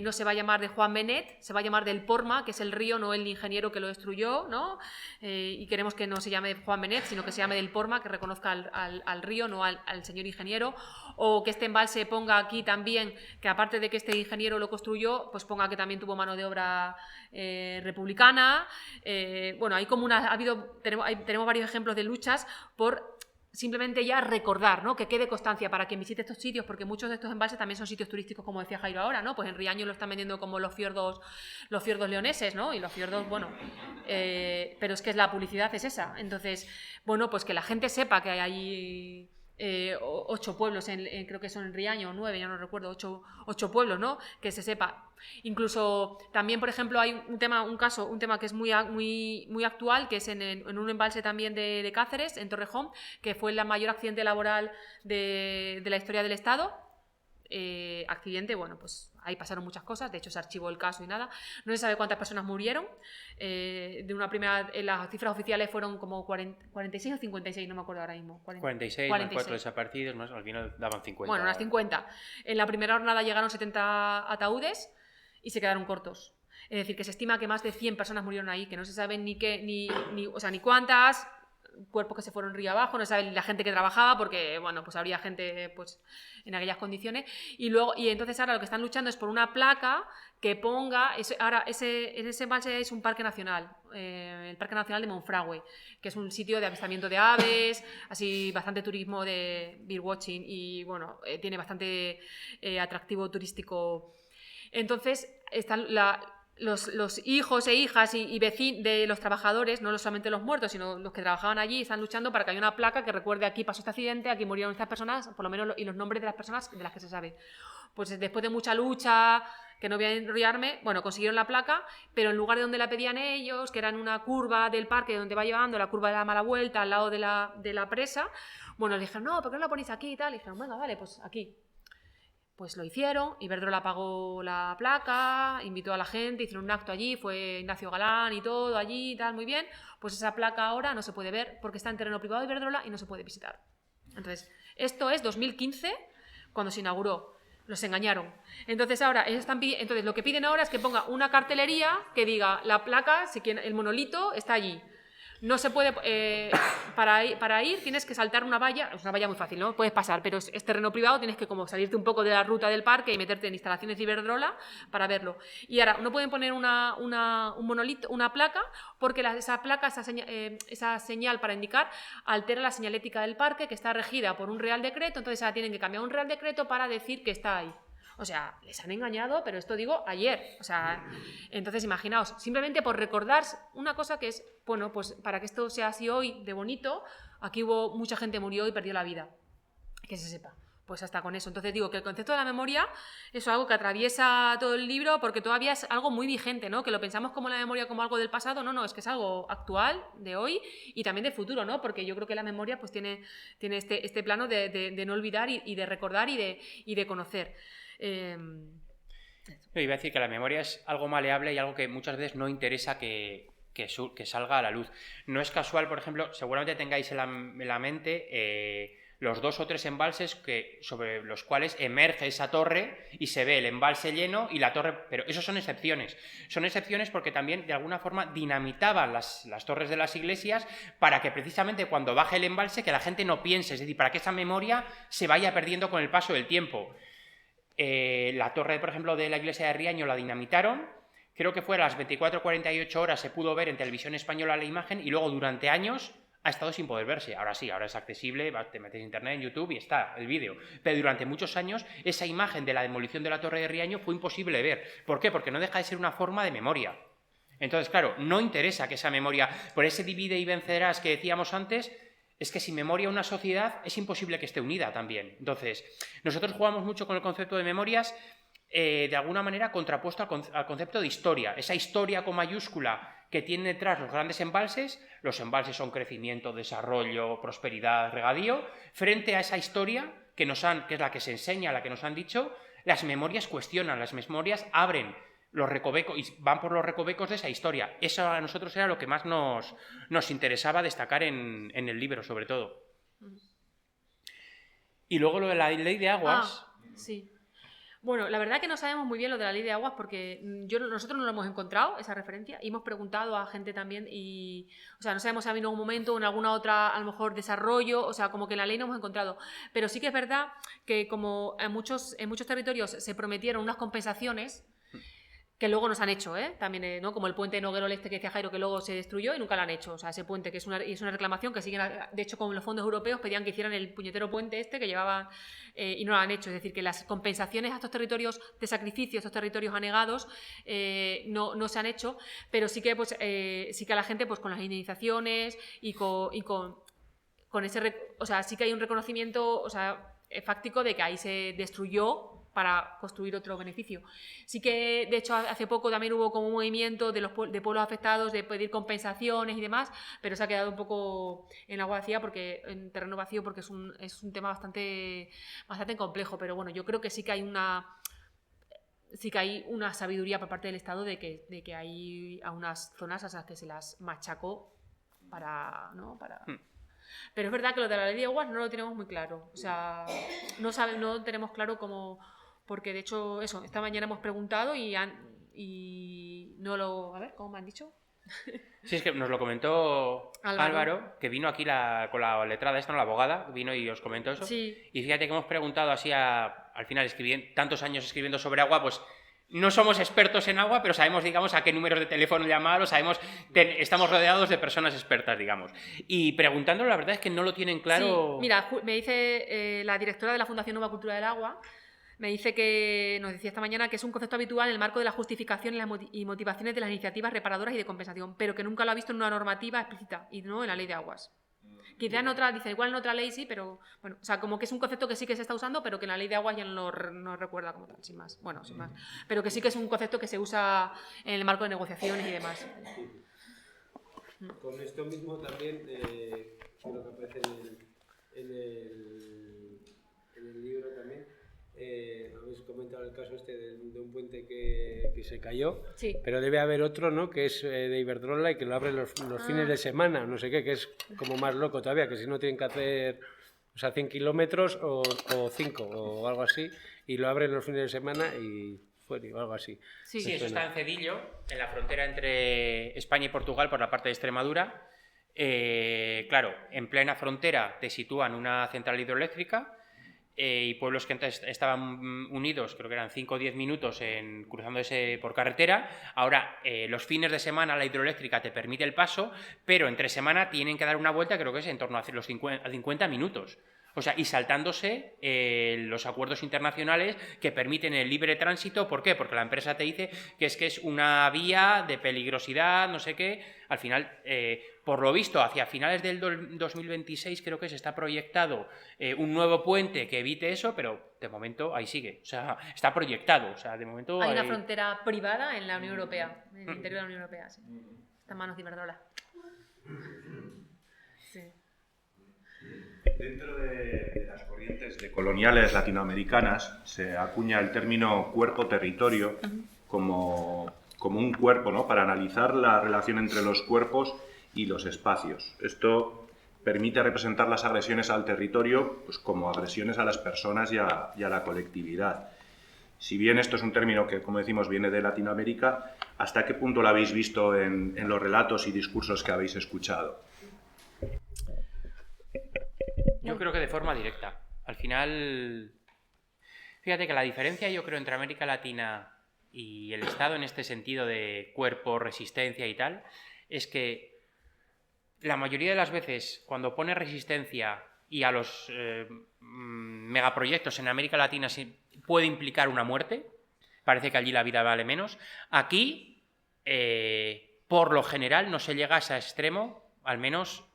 no se va a llamar de Juan Benet, se va a llamar del Porma, que es el río, no el ingeniero que lo destruyó, ¿no? Y queremos que no se llame Juan Benet, sino que se llame del Porma, que reconozca al río, no al señor ingeniero. O que este embalse ponga aquí también, que aparte de que este ingeniero lo construyó, pues ponga que también tuvo mano de obra republicana. Bueno, hay como tenemos varios ejemplos de luchas por simplemente ya recordar, ¿no? Que quede constancia para quien visite estos sitios, porque muchos de estos embalses también son sitios turísticos, como decía Jairo ahora, ¿no? Pues en Riaño lo están vendiendo como los fiordos leoneses, ¿no? Y los fiordos, bueno, pero es que la publicidad es esa. Entonces, bueno, pues que la gente sepa que hay allí 8 pueblos, creo que son en Riaño, 9, ya no recuerdo, 8 pueblos, ¿no? Que se sepa. Incluso también, por ejemplo, hay un tema que es muy actual, que es en un embalse también de Cáceres, en Torrejón, que fue el mayor accidente laboral de la historia del Estado. Accidente, bueno, pues ahí pasaron muchas cosas, de hecho se archivó el caso y nada, no se sabe cuántas personas murieron. Las cifras oficiales fueron como 46 o 56, no me acuerdo ahora mismo. 46, 4 desaparecidos, más al final daban 50. Bueno, unas 50. En la primera jornada llegaron 70 ataúdes y se quedaron cortos. Es decir, que se estima que más de 100 personas murieron ahí, que no se sabe ni cuántas, cuerpos que se fueron río abajo, no se sabe la gente que trabajaba, porque bueno, pues habría gente pues en aquellas condiciones. Y entonces ahora lo que están luchando es por una placa que ponga, ese embalse es un parque nacional, el Parque Nacional de Monfragüe, que es un sitio de avistamiento de aves, así bastante turismo de birdwatching y bueno, tiene bastante atractivo turístico. Entonces están los hijos e hijas y vecinos de los trabajadores, no solamente los muertos, sino los que trabajaban allí, están luchando para que haya una placa que recuerde aquí pasó este accidente, aquí murieron estas personas, por lo menos, y los nombres de las personas de las que se sabe. Pues después de mucha lucha, que no voy a enrollarme, bueno, consiguieron la placa, pero en lugar de donde la pedían ellos, que era en una curva del parque donde va llevando, la curva de la mala vuelta, al lado de la presa, bueno, les dijeron, no, ¿por qué no la ponéis aquí y tal? Y dijeron, venga, vale, pues aquí. Pues lo hicieron, Iberdrola pagó la placa, invitó a la gente, hicieron un acto allí, fue Ignacio Galán y todo allí y tal, muy bien. Pues esa placa ahora no se puede ver porque está en terreno privado de Iberdrola y no se puede visitar. Entonces, esto es 2015, cuando se inauguró. Los engañaron. Entonces ahora lo que piden ahora es que ponga una cartelería que diga la placa, el monolito está allí. No se puede, para ir tienes que saltar una valla, es una valla muy fácil, ¿no? Puedes pasar, pero es terreno privado, tienes que como salirte un poco de la ruta del parque y meterte en instalaciones de Iberdrola para verlo. Y ahora, no pueden poner un monolito, una placa, porque esa placa, esa señal para indicar, altera la señalética del parque, que está regida por un Real Decreto, entonces ahora tienen que cambiar un Real Decreto para decir que está ahí. O sea, les han engañado, pero esto digo ayer. O sea, entonces imaginaos, simplemente por recordar una cosa que es, bueno, pues para que esto sea así hoy de bonito, aquí mucha gente murió y perdió la vida. Que se sepa. Pues hasta con eso. Entonces digo que el concepto de la memoria es algo que atraviesa todo el libro porque todavía es algo muy vigente, ¿no? Que lo pensamos como la memoria como algo del pasado, no, es que es algo actual, de hoy y también de futuro, ¿no? Porque yo creo que la memoria pues tiene este plano de no olvidar y de recordar y de conocer. Iba a decir que la memoria es algo maleable y algo que muchas veces no interesa que que salga a la luz. No es casual, por ejemplo, seguramente tengáis en la mente los 2 o 3 embalses sobre los cuales emerge esa torre y se ve el embalse lleno y la torre, pero esos son excepciones. Son excepciones porque también de alguna forma dinamitaban las torres de las iglesias para que precisamente cuando baje el embalse que la gente no piense, es decir, para que esa memoria se vaya perdiendo con el paso del tiempo. La torre, por ejemplo, de la iglesia de Riaño la dinamitaron. Creo que fue a las 24 o 48 horas se pudo ver en televisión española la imagen y luego durante años ha estado sin poder verse. Ahora sí, ahora es accesible, te metes en internet, en YouTube y está el vídeo. Pero durante muchos años esa imagen de la demolición de la Torre de Riaño fue imposible ver. ¿Por qué? Porque no deja de ser una forma de memoria. Entonces, claro, no interesa que esa memoria, por ese divide y vencerás que decíamos antes, es que sin memoria una sociedad es imposible que esté unida también. Entonces, nosotros jugamos mucho con el concepto de memorias de alguna manera contrapuesto al concepto de historia. Esa historia con mayúscula que tiene detrás los grandes embalses. Los embalses son crecimiento, desarrollo, prosperidad, regadío. Frente a esa historia que es la que se enseña, la que nos han dicho, las memorias cuestionan, las memorias abren los recovecos y van por los recovecos de esa historia. Eso a nosotros era lo que más nos interesaba destacar en el libro, sobre todo. Y luego lo de la ley de aguas. Sí. Bueno, la verdad que no sabemos muy bien lo de la ley de aguas porque nosotros no lo hemos encontrado, esa referencia, y hemos preguntado a gente también y, o sea, no sabemos si ha habido algún momento o en alguna otra, a lo mejor, desarrollo, o sea, como que en la ley no hemos encontrado. Pero sí que es verdad que como en muchos territorios se prometieron unas compensaciones que luego nos han hecho, también, ¿no? Como el puente de Noguerol que decía Jairo, que luego se destruyó y nunca lo han hecho. O sea, ese puente que es una reclamación que siguen, de hecho, con los fondos europeos pedían que hicieran el puñetero puente que llevaban y no lo han hecho. Es decir, que las compensaciones a estos territorios de sacrificio, estos territorios anegados, no se han hecho, pero sí que, pues, sí que a la gente, pues, con las indemnizaciones y con ese, o sea, sí que hay un reconocimiento, o sea, fáctico de que ahí se destruyó para construir otro beneficio. Sí que, de hecho, hace poco también hubo como un movimiento de pueblos afectados de pedir compensaciones y demás, pero se ha quedado un poco en agua vacía, en terreno vacío, porque es un tema bastante complejo, pero bueno, yo creo que sí que hay una sabiduría por parte del Estado de que hay a unas zonas a las que se las machacó para... Pero es verdad que lo de la ley de aguas no lo tenemos muy claro, o sea, no tenemos claro cómo... Porque, de hecho, esta mañana hemos preguntado y no lo... A ver, ¿cómo me han dicho? Sí, es que nos lo comentó Álvaro, que vino aquí con la letrada esta, ¿no? La abogada, vino y os comentó eso. Sí. Y fíjate que hemos preguntado así al final, tantos años escribiendo sobre agua, pues no somos expertos en agua, pero sabemos, digamos, a qué números de teléfono llamar, o sabemos, estamos rodeados de personas expertas, digamos. Y preguntándolo, la verdad es que no lo tienen claro. Sí, mira, me dice la directora de la Fundación Nueva Cultura del Agua, nos decía esta mañana que es un concepto habitual en el marco de la justificación y motivaciones de las iniciativas reparadoras y de compensación, pero que nunca lo ha visto en una normativa explícita y no en la ley de aguas. Quizá en otra, dice, igual en otra ley sí, pero bueno, o sea, como que es un concepto que sí que se está usando, pero que en la ley de aguas ya no recuerda como tal, sin más. Bueno, sin más. Pero que sí que es un concepto que se usa en el marco de negociaciones y demás. Con esto mismo también, lo que aparece en el libro también, habéis comentado el caso de un puente que se cayó, sí. Pero debe haber otro, ¿no? Que es de Iberdrola y que lo abren los fines de semana, no sé qué, que es como más loco todavía, que si no tienen que hacer, o sea, 100 kilómetros o 5 o algo así, y lo abren los fines de semana y fuera o algo así. Sí, eso está en Cedillo, en la frontera entre España y Portugal por la parte de Extremadura. Claro, en plena frontera te sitúan una central hidroeléctrica. Y pueblos que antes estaban unidos, creo que eran 5 o 10 minutos cruzándose por carretera. Ahora, los fines de semana la hidroeléctrica te permite el paso, pero entre semana tienen que dar una vuelta, creo que es en torno a los 50 minutos. O sea, y saltándose los acuerdos internacionales que permiten el libre tránsito. ¿Por qué? Porque la empresa te dice que es una vía de peligrosidad, no sé qué. Al final, por lo visto, hacia finales del 2026 creo que se está proyectado un nuevo puente que evite eso, pero de momento ahí sigue. O sea, está proyectado. O sea, de momento hay una frontera privada en la Unión Europea, en el interior de la Unión Europea, sí. Está en manos de Iberdrola. Sí. Dentro de las corrientes decoloniales latinoamericanas se acuña el término cuerpo-territorio como como un cuerpo, ¿no? Para analizar la relación entre los cuerpos y los espacios. Esto permite representar las agresiones al territorio pues, como agresiones a las personas y a la colectividad. Si bien esto es un término que, como decimos, viene de Latinoamérica, ¿hasta qué punto lo habéis visto en los relatos y discursos que habéis escuchado? Yo creo que de forma directa. Al final, fíjate que la diferencia, yo creo, entre América Latina y el Estado en este sentido de cuerpo, resistencia y tal, es que la mayoría de las veces cuando pone resistencia y a los megaproyectos en América Latina puede implicar una muerte, parece que allí la vida vale menos, aquí por lo general no se llega a ese extremo, al menos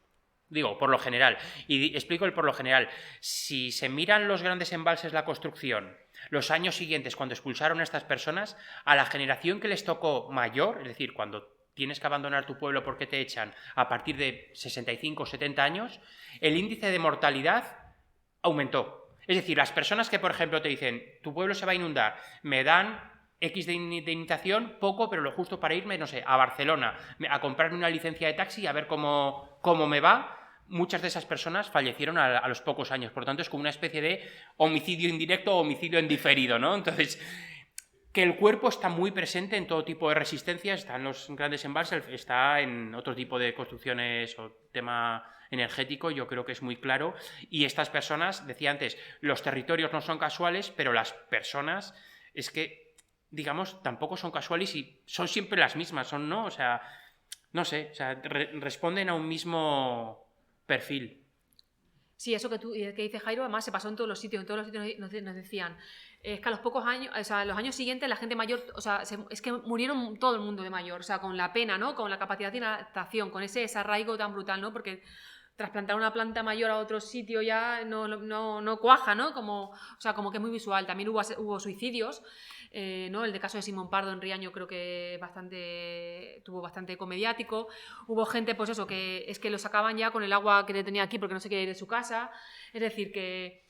digo, por lo general, y explico el por lo general. Si se miran los grandes embalses, la construcción, los años siguientes cuando expulsaron a estas personas, a la generación que les tocó mayor, es decir, cuando tienes que abandonar tu pueblo porque te echan a partir de 65 o 70 años, el índice de mortalidad aumentó. Es decir, las personas que, por ejemplo, te dicen, tu pueblo se va a inundar, me dan X de indemnización, poco, pero lo justo para irme, no sé, a Barcelona, a comprarme una licencia de taxi y a ver cómo me va. Muchas de esas personas fallecieron a los pocos años. Por lo tanto, es como una especie de homicidio indirecto o homicidio en diferido, ¿no? Entonces, que el cuerpo está muy presente en todo tipo de resistencias, está en los grandes embalses, está en otro tipo de construcciones o tema energético, yo creo que es muy claro. Y estas personas, decía antes, los territorios no son casuales, pero las personas es que, digamos, tampoco son casuales y son siempre las mismas, ¿no? O sea, no sé, o sea, responden a un mismo perfil. Sí, eso que dice Jairo, además se pasó en todos los sitios nos decían, es que a los pocos años, o sea, los años siguientes la gente mayor, o sea, es que murieron todo el mundo de mayor, o sea, con la pena, ¿no? Con la capacidad de adaptación, con ese desarraigo tan brutal, ¿no? Porque trasplantar una planta mayor a otro sitio ya no cuaja, ¿no? Como, o sea, como que es muy visual. También hubo suicidios, ¿no? El de caso de Simón Pardo en Riaño creo que tuvo bastante eco mediático. Hubo gente, pues eso, que es que lo sacaban ya con el agua que le tenía aquí porque no se quería ir de su casa. Es decir, que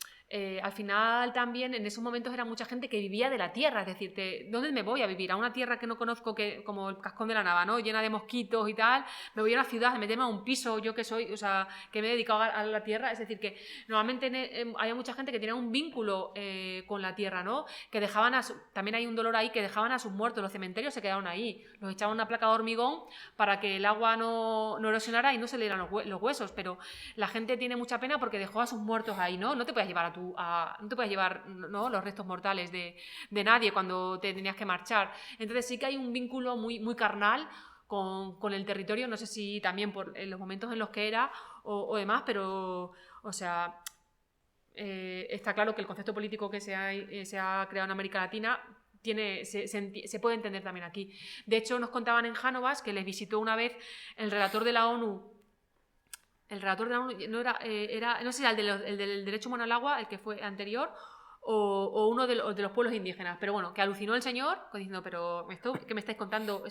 al final también en esos momentos era mucha gente que vivía de la tierra, es decir, ¿dónde me voy a vivir? A una tierra que no conozco, como el Cascón de la Nava, ¿no? Llena de mosquitos y tal, me voy a una ciudad, meterme a un piso, yo que soy, o sea, que me he dedicado a la tierra, es decir, que normalmente había mucha gente que tenía un vínculo con la tierra, ¿no? Que dejaban también hay un dolor ahí, que dejaban a sus muertos, los cementerios se quedaron ahí, los echaban una placa de hormigón para que el agua no erosionara y no se le dieran los huesos, pero la gente tiene mucha pena porque dejó a sus muertos ahí, ¿no? No te puedes llevar no te puedes llevar, ¿no? Los restos mortales de nadie cuando te tenías que marchar. Entonces sí que hay un vínculo muy, muy carnal con el territorio, no sé si también por los momentos en los que era o demás, pero, o sea, está claro que el concepto político que se ha creado en América Latina se puede entender también aquí. De hecho, nos contaban en Jánovas que les visitó una vez el relator de la ONU. El relator de la ONU no sé si era el del derecho humano al agua, el que fue anterior, o uno de los pueblos indígenas. Pero bueno, que alucinó el señor diciendo, pero esto que me estáis contando,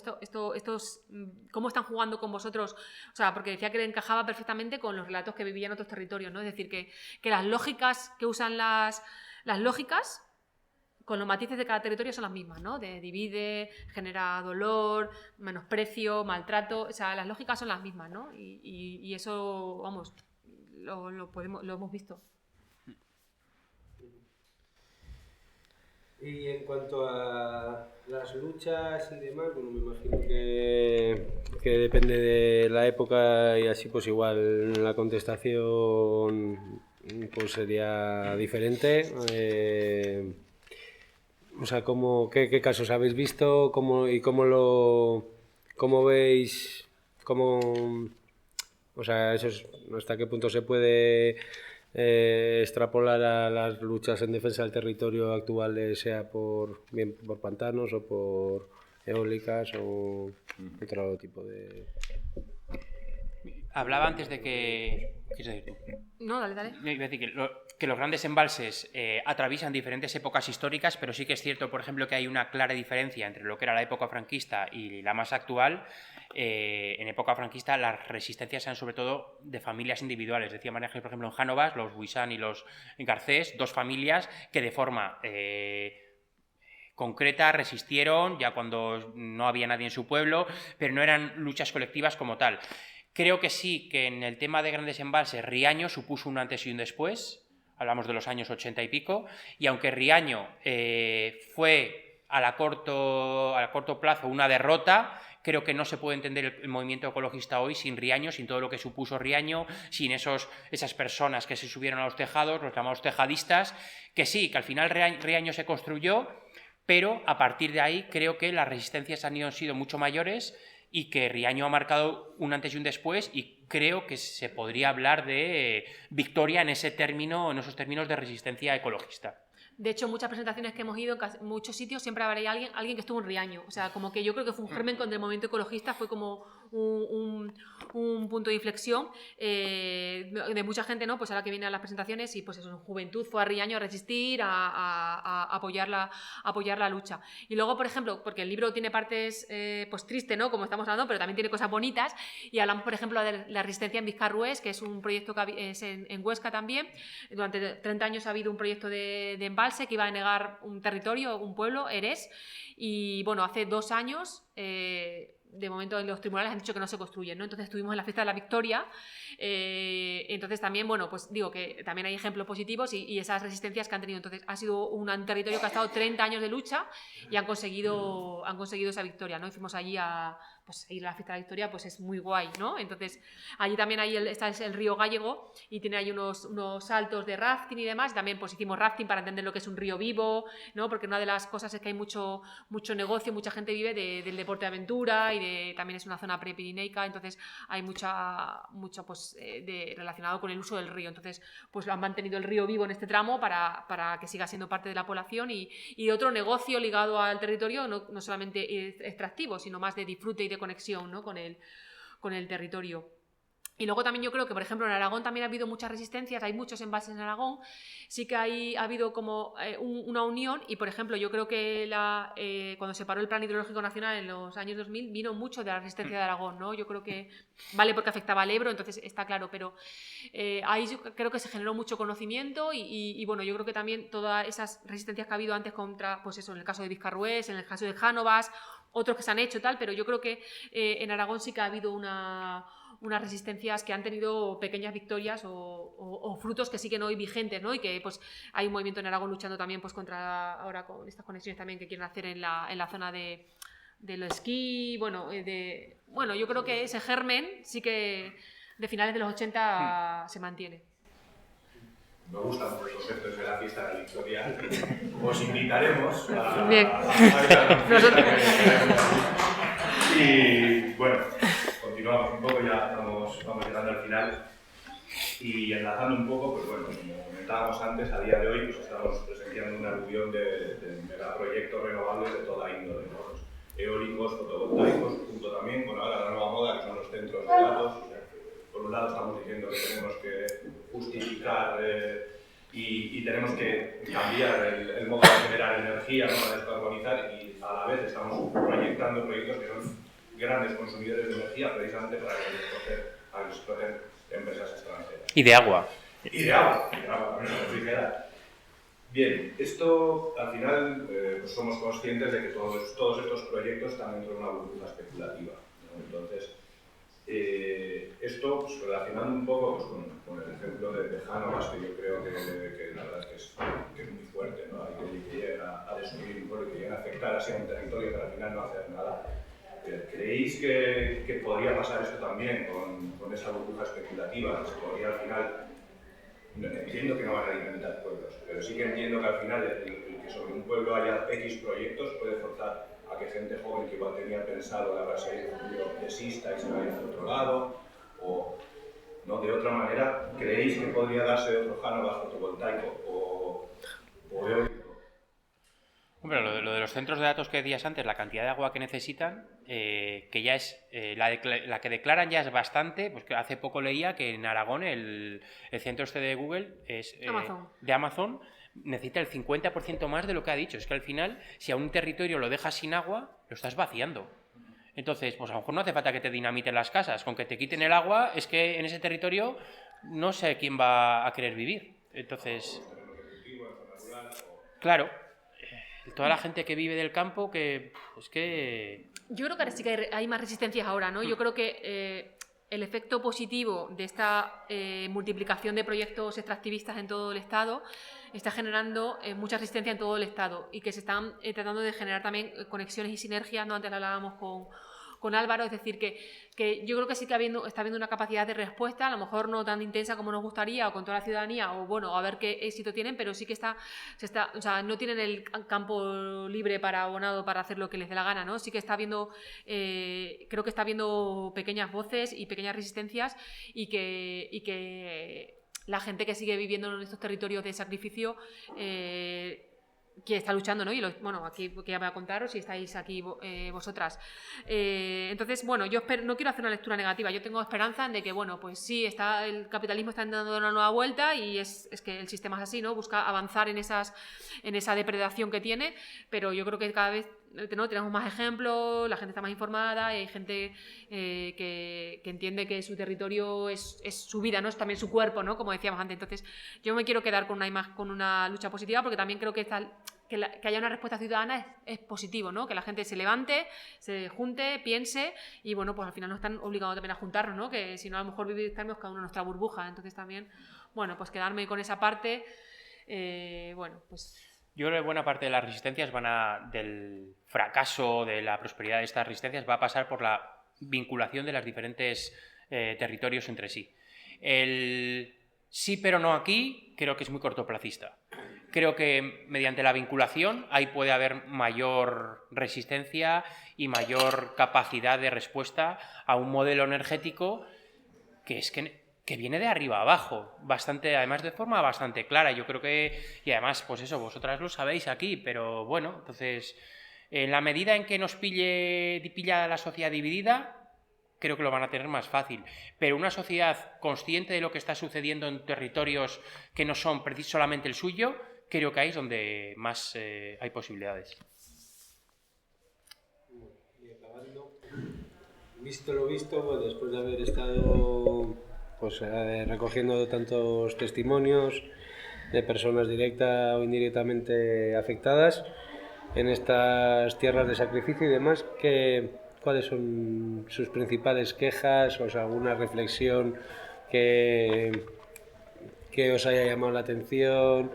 ¿cómo están jugando con vosotros? O sea, porque decía que le encajaba perfectamente con los relatos que vivían en otros territorios, ¿no? Es decir, que las lógicas que usan las lógicas con los matices de cada territorio son las mismas, ¿no? Divide, genera dolor, menosprecio, maltrato, o sea, las lógicas son las mismas, ¿no? Y eso, vamos, lo hemos visto. Y en cuanto a las luchas y demás, bueno, me imagino que depende de la época y así pues igual la contestación pues sería diferente. O sea, ¿qué casos habéis visto? ¿Cómo veis? O sea, ¿hasta qué punto se puede extrapolar a las luchas en defensa del territorio actuales, sea bien por pantanos o por eólicas o otro tipo de...? Hablaba antes de que... ¿Qué quieres decir tú? No, dale. Iba a decir que los grandes embalses atraviesan diferentes épocas históricas, pero sí que es cierto, por ejemplo, que hay una clara diferencia entre lo que era la época franquista y la más actual. En época franquista las resistencias eran sobre todo de familias individuales. Decía María Ángeles, por ejemplo, en Jánovas, los Buisán y los Garcés, dos familias que de forma concretas, resistieron ya cuando no había nadie en su pueblo, pero no eran luchas colectivas como tal. Creo que sí, que en el tema de grandes embalses, Riaño supuso un antes y un después, hablamos de los años 80 y pico, y aunque Riaño fue a corto plazo una derrota, creo que no se puede entender el movimiento ecologista hoy sin Riaño, sin todo lo que supuso Riaño, sin esas personas que se subieron a los tejados, los llamados tejadistas, que sí, que al final Riaño se construyó, pero a partir de ahí creo que las resistencias han sido mucho mayores y que Riaño ha marcado un antes y un después, y creo que se podría hablar de victoria en esos términos de resistencia ecologista. De hecho, muchas presentaciones que hemos ido, en muchos sitios, siempre habrá alguien que estuvo en Riaño. O sea, como que yo creo que fue un germen con el movimiento ecologista, fue como un punto de inflexión de mucha gente, ¿no? Pues ahora que vienen a las presentaciones y pues eso, en juventud fue a Riaño a resistir, a apoyar la lucha. Y luego, por ejemplo, porque el libro tiene partes pues triste, ¿no? Como estamos hablando, pero también tiene cosas bonitas, y hablamos, por ejemplo, de la resistencia en Vizcarrués, que es un proyecto que es en Huesca también. Durante 30 años ha habido un proyecto de embalse que iba a negar un territorio, un pueblo, Erés, y bueno, hace 2 años de momento los tribunales han dicho que no se construyen, ¿no? Entonces estuvimos en la fiesta de la Victoria, entonces también, bueno, pues digo que también hay ejemplos positivos y esas resistencias que han tenido. Entonces ha sido un territorio que ha estado 30 años de lucha y han conseguido esa victoria, ¿no? Y fuimos allí pues ir a la fiesta de la Victoria, pues es muy guay, ¿no? Entonces allí también está el río Gállego y tiene ahí unos saltos de rafting y demás, y también pues hicimos rafting para entender lo que es un río vivo, ¿no? Porque una de las cosas es que hay mucho negocio, mucha gente vive del deporte de aventura, y también es una zona prepirineica, entonces hay mucho pues, relacionado con el uso del río. Entonces pues lo han mantenido el río vivo en este tramo para que siga siendo parte de la población, y otro negocio ligado al territorio, no solamente extractivo, sino más de disfrute y de conexión, ¿no? con el territorio. Y luego también yo creo que, por ejemplo, en Aragón también ha habido muchas resistencias, hay muchos embalses en Aragón, sí que ha habido como una unión, y por ejemplo yo creo que cuando se paró el Plan Hidrológico Nacional en los años 2000 vino mucho de la resistencia de Aragón, ¿no? Yo creo que vale porque afectaba al Ebro, entonces está claro, pero ahí yo creo que se generó mucho conocimiento y bueno, yo creo que también todas esas resistencias que ha habido antes contra, pues eso, en el caso de Vizcarrués, en el caso de Jánovas, otros que se han hecho tal, pero yo creo que en Aragón sí que ha habido unas resistencias que han tenido pequeñas victorias o frutos que siguen hoy vigentes, ¿no? Y que pues hay un movimiento en Aragón luchando también pues ahora con estas conexiones también que quieren hacer en la zona del esquí, bueno, yo creo que ese germen sí que de finales de los 80 se mantiene. Me gustan los conceptos de la fiesta de la Victoria. Os invitaremos a Bien. Y bueno, continuamos un poco, ya vamos llegando al final. Y enlazando un poco, pues bueno, como comentábamos antes, a día de hoy pues estamos presenciando una aluvión de megaproyectos renovables de toda índole, ¿no? Los eólicos, fotovoltaicos, junto también con ahora la nueva moda que son los centros de datos. Por un lado estamos diciendo que tenemos que justificar y tenemos que cambiar el modo de generar energía, ¿no? Para descarbonizar, y a la vez estamos proyectando proyectos que son grandes consumidores de energía precisamente para que los exploten empresas extranjeras. Y de agua. Y de agua también, refrigerar. Bien, esto al final pues somos conscientes de que todos estos proyectos están dentro de una burbuja especulativa, ¿no? Entonces, esto pues, relacionando un poco pues, con el ejemplo de Jánovas, que yo creo que la verdad es que es muy fuerte, ¿no? Hay que lleguen a destruir un pueblo, que lleguen a afectar así a un territorio pero al final no hacer nada. ¿Creéis que podría pasar esto también con esa burbuja especulativa? Que se podría al final, entiendo que no van a dinamitar pueblos, pero sí que entiendo que al final el que sobre un pueblo haya X proyectos puede forzar a que gente joven que igual tenía pensado labrarse ahí un futuro desista y se vaya hacia otro lado, o ¿no? De otra manera, ¿creéis que podría darse otro Jánovas fotovoltaico o eólico? Hombre, lo de los centros de datos que decías antes, la cantidad de agua que necesitan, que ya es la que declaran ya es bastante, pues que hace poco leía que en Aragón el centro este de Google de Amazon necesita el 50% más de lo que ha dicho. Es que al final, si a un territorio lo dejas sin agua, lo estás vaciando. Entonces, pues a lo mejor no hace falta que te dinamiten las casas, con que te quiten el agua, es que en ese territorio no sé quién va a querer vivir. Entonces, claro, Toda la gente que vive del campo, que es que... Yo creo que ahora sí que hay más resistencias ahora, ¿no? Yo creo que el efecto positivo de esta multiplicación de proyectos extractivistas en todo el Estado está generando mucha resistencia en todo el Estado y que se están tratando de generar también conexiones y sinergias, ¿no? Antes lo hablábamos con Álvaro, es decir, que yo creo que sí que está habiendo una capacidad de respuesta, a lo mejor no tan intensa como nos gustaría o con toda la ciudadanía, o bueno, a ver qué éxito tienen, pero sí que o sea, no tienen el campo libre abonado para hacer lo que les dé la gana, ¿no? Sí que está habiendo, creo que está habiendo pequeñas voces y pequeñas resistencias y que la gente que sigue viviendo en estos territorios de sacrificio que está luchando, ¿no? Y bueno, aquí que ya voy a contaros si estáis aquí vosotras. Entonces, bueno, yo no quiero hacer una lectura negativa, yo tengo esperanza en de que, bueno, pues sí, el capitalismo está dando una nueva vuelta y es que el sistema es así, ¿no? Busca avanzar en esa depredación que tiene, pero yo creo que cada vez, ¿no? Tenemos más ejemplos, la gente está más informada, y hay gente que entiende que su territorio es su vida, ¿no? Es también su cuerpo, ¿no? Como decíamos antes. Entonces, yo me quiero quedar con una lucha positiva, porque también creo que haya una respuesta ciudadana es positivo, ¿no? Que la gente se levante, se junte, piense y, bueno, pues al final nos están obligando también a juntarnos, ¿no? Que si no, a lo mejor estamos cada uno en nuestra burbuja. Entonces también, bueno, pues quedarme con esa parte, bueno, pues... Yo creo que buena parte de las resistencias del fracaso, de la prosperidad de estas resistencias, va a pasar por la vinculación de los diferentes territorios entre sí. El sí pero no aquí creo que es muy cortoplacista. Creo que mediante la vinculación ahí puede haber mayor resistencia y mayor capacidad de respuesta a un modelo energético que viene de arriba abajo, además de forma bastante clara. Yo creo que, y además, pues eso, vosotras lo sabéis aquí, pero bueno, entonces, en la medida en que nos pilla la sociedad dividida, creo que lo van a tener más fácil. Pero una sociedad consciente de lo que está sucediendo en territorios que no son solamente el suyo, creo que ahí es donde más hay posibilidades. Y acabando, visto lo visto, pues después de haber estado pues, recogiendo tantos testimonios de personas directa o indirectamente afectadas en estas tierras de sacrificio y demás, ¿cuáles son sus principales quejas? O sea, alguna reflexión que os haya llamado la atención.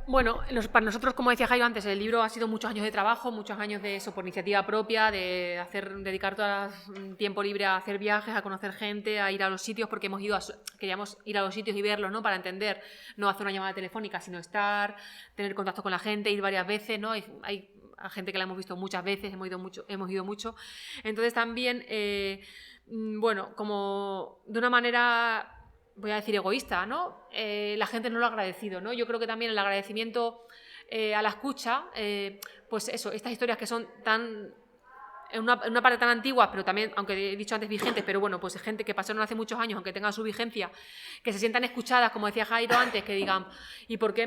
Bueno, para nosotros, como decía Jairo antes, el libro ha sido muchos años de trabajo, muchos años de eso por iniciativa propia, de dedicar todo el tiempo libre a hacer viajes, a conocer gente, a ir a los sitios, porque queríamos ir a los sitios y verlos, ¿no? Para entender, no hacer una llamada telefónica, sino tener contacto con la gente, ir varias veces, ¿no? Hay gente que la hemos visto muchas veces, hemos ido mucho. Entonces también, bueno, como de una manera, voy a decir egoísta, ¿no? La gente no lo ha agradecido, ¿no? Yo creo que también el agradecimiento a la escucha, pues eso, estas historias que son en una parte tan antiguas, pero también, aunque he dicho antes vigentes, pero bueno, pues gente que pasaron hace muchos años, aunque tengan su vigencia, que se sientan escuchadas, como decía Jairo antes, que digan, ¿y por qué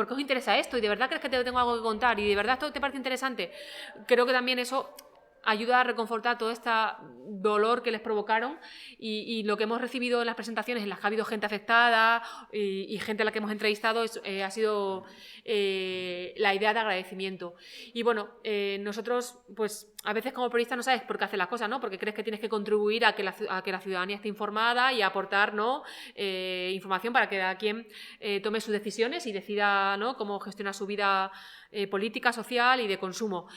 os interesa esto? ¿Y de verdad crees que te tengo algo que contar? ¿Y de verdad esto te parece interesante? Creo que también eso ayuda a reconfortar todo este dolor que les provocaron y lo que hemos recibido en las presentaciones en las que ha habido gente afectada y gente a la que hemos entrevistado ha sido la idea de agradecimiento. Y bueno, nosotros pues a veces como periodistas no sabes por qué haces las cosas, ¿no? Porque crees que tienes que contribuir a que la ciudadanía esté informada y a aportar, ¿no? Información para que cada quien tome sus decisiones y decida, ¿no? Cómo gestionar su vida política, social y de consumo.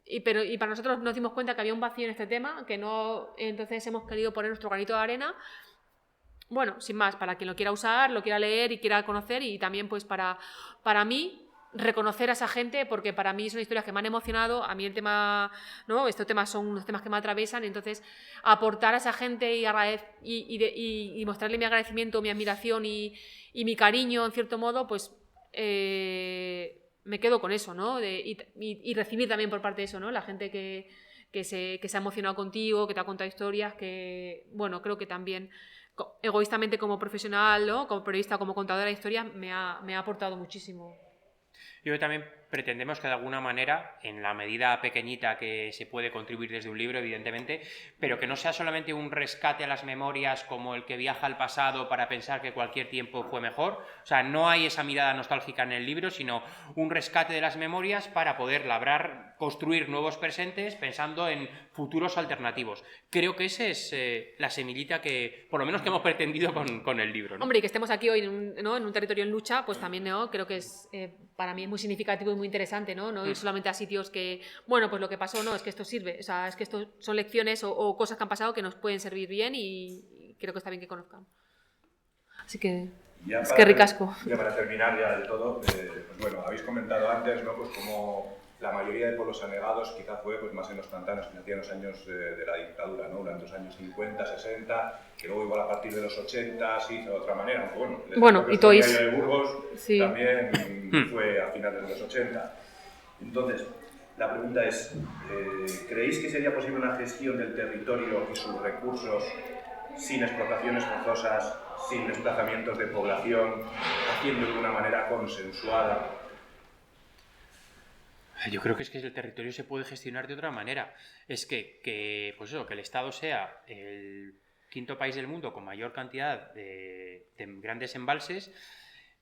Y para nosotros nos dimos cuenta que había un vacío en este tema, entonces hemos querido poner nuestro granito de arena, bueno, sin más, para quien lo quiera usar, lo quiera leer y quiera conocer, y también pues para mí reconocer a esa gente, porque para mí son historias que me han emocionado, a mí el tema, ¿no? Estos temas son unos temas que me atravesan, entonces aportar a esa gente y mostrarle mi agradecimiento, mi admiración y mi cariño, en cierto modo, pues me quedo con eso, ¿no? Y recibir también por parte de eso, ¿no? La gente que se ha emocionado contigo, que te ha contado historias, que, bueno, creo que también egoístamente como profesional, ¿no? Como periodista, como contadora de historias, me ha aportado muchísimo. Yo también pretendemos que de alguna manera, en la medida pequeñita que se puede contribuir desde un libro, evidentemente, pero que no sea solamente un rescate a las memorias como el que viaja al pasado para pensar que cualquier tiempo fue mejor. O sea, no hay esa mirada nostálgica en el libro, sino un rescate de las memorias para poder labrar, construir nuevos presentes pensando en futuros alternativos. Creo que esa es la semillita que, por lo menos, que hemos pretendido con el libro, ¿no? Hombre, y que estemos aquí hoy en un territorio en lucha, pues también, ¿no? Creo que es, para mí es muy significativo y muy interesante, ¿no? No ir solamente a sitios que, bueno, pues lo que pasó, no, es que esto sirve, o sea, es que esto son lecciones o cosas que han pasado que nos pueden servir bien y creo que está bien que conozcan. Así que, es que ricasco. Ya para terminar ya del todo, pues bueno, habéis comentado antes, ¿no? Pues como la mayoría de pueblos anegados quizá fue pues más en los pantanos que nacían los años de la dictadura, ¿no? Durante los años 50, 60, que luego igual a partir de los 80 se hizo de otra manera, aunque bueno, y Toys de Burgos sí. También fue a finales de los 80. Entonces, la pregunta es, ¿creéis que sería posible una gestión del territorio y sus recursos sin explotaciones forzosas, sin desplazamientos de población, haciendo de una manera consensuada? Yo creo que es que el territorio se puede gestionar de otra manera. Es que pues eso, que el Estado sea el quinto país del mundo con mayor cantidad de grandes embalses.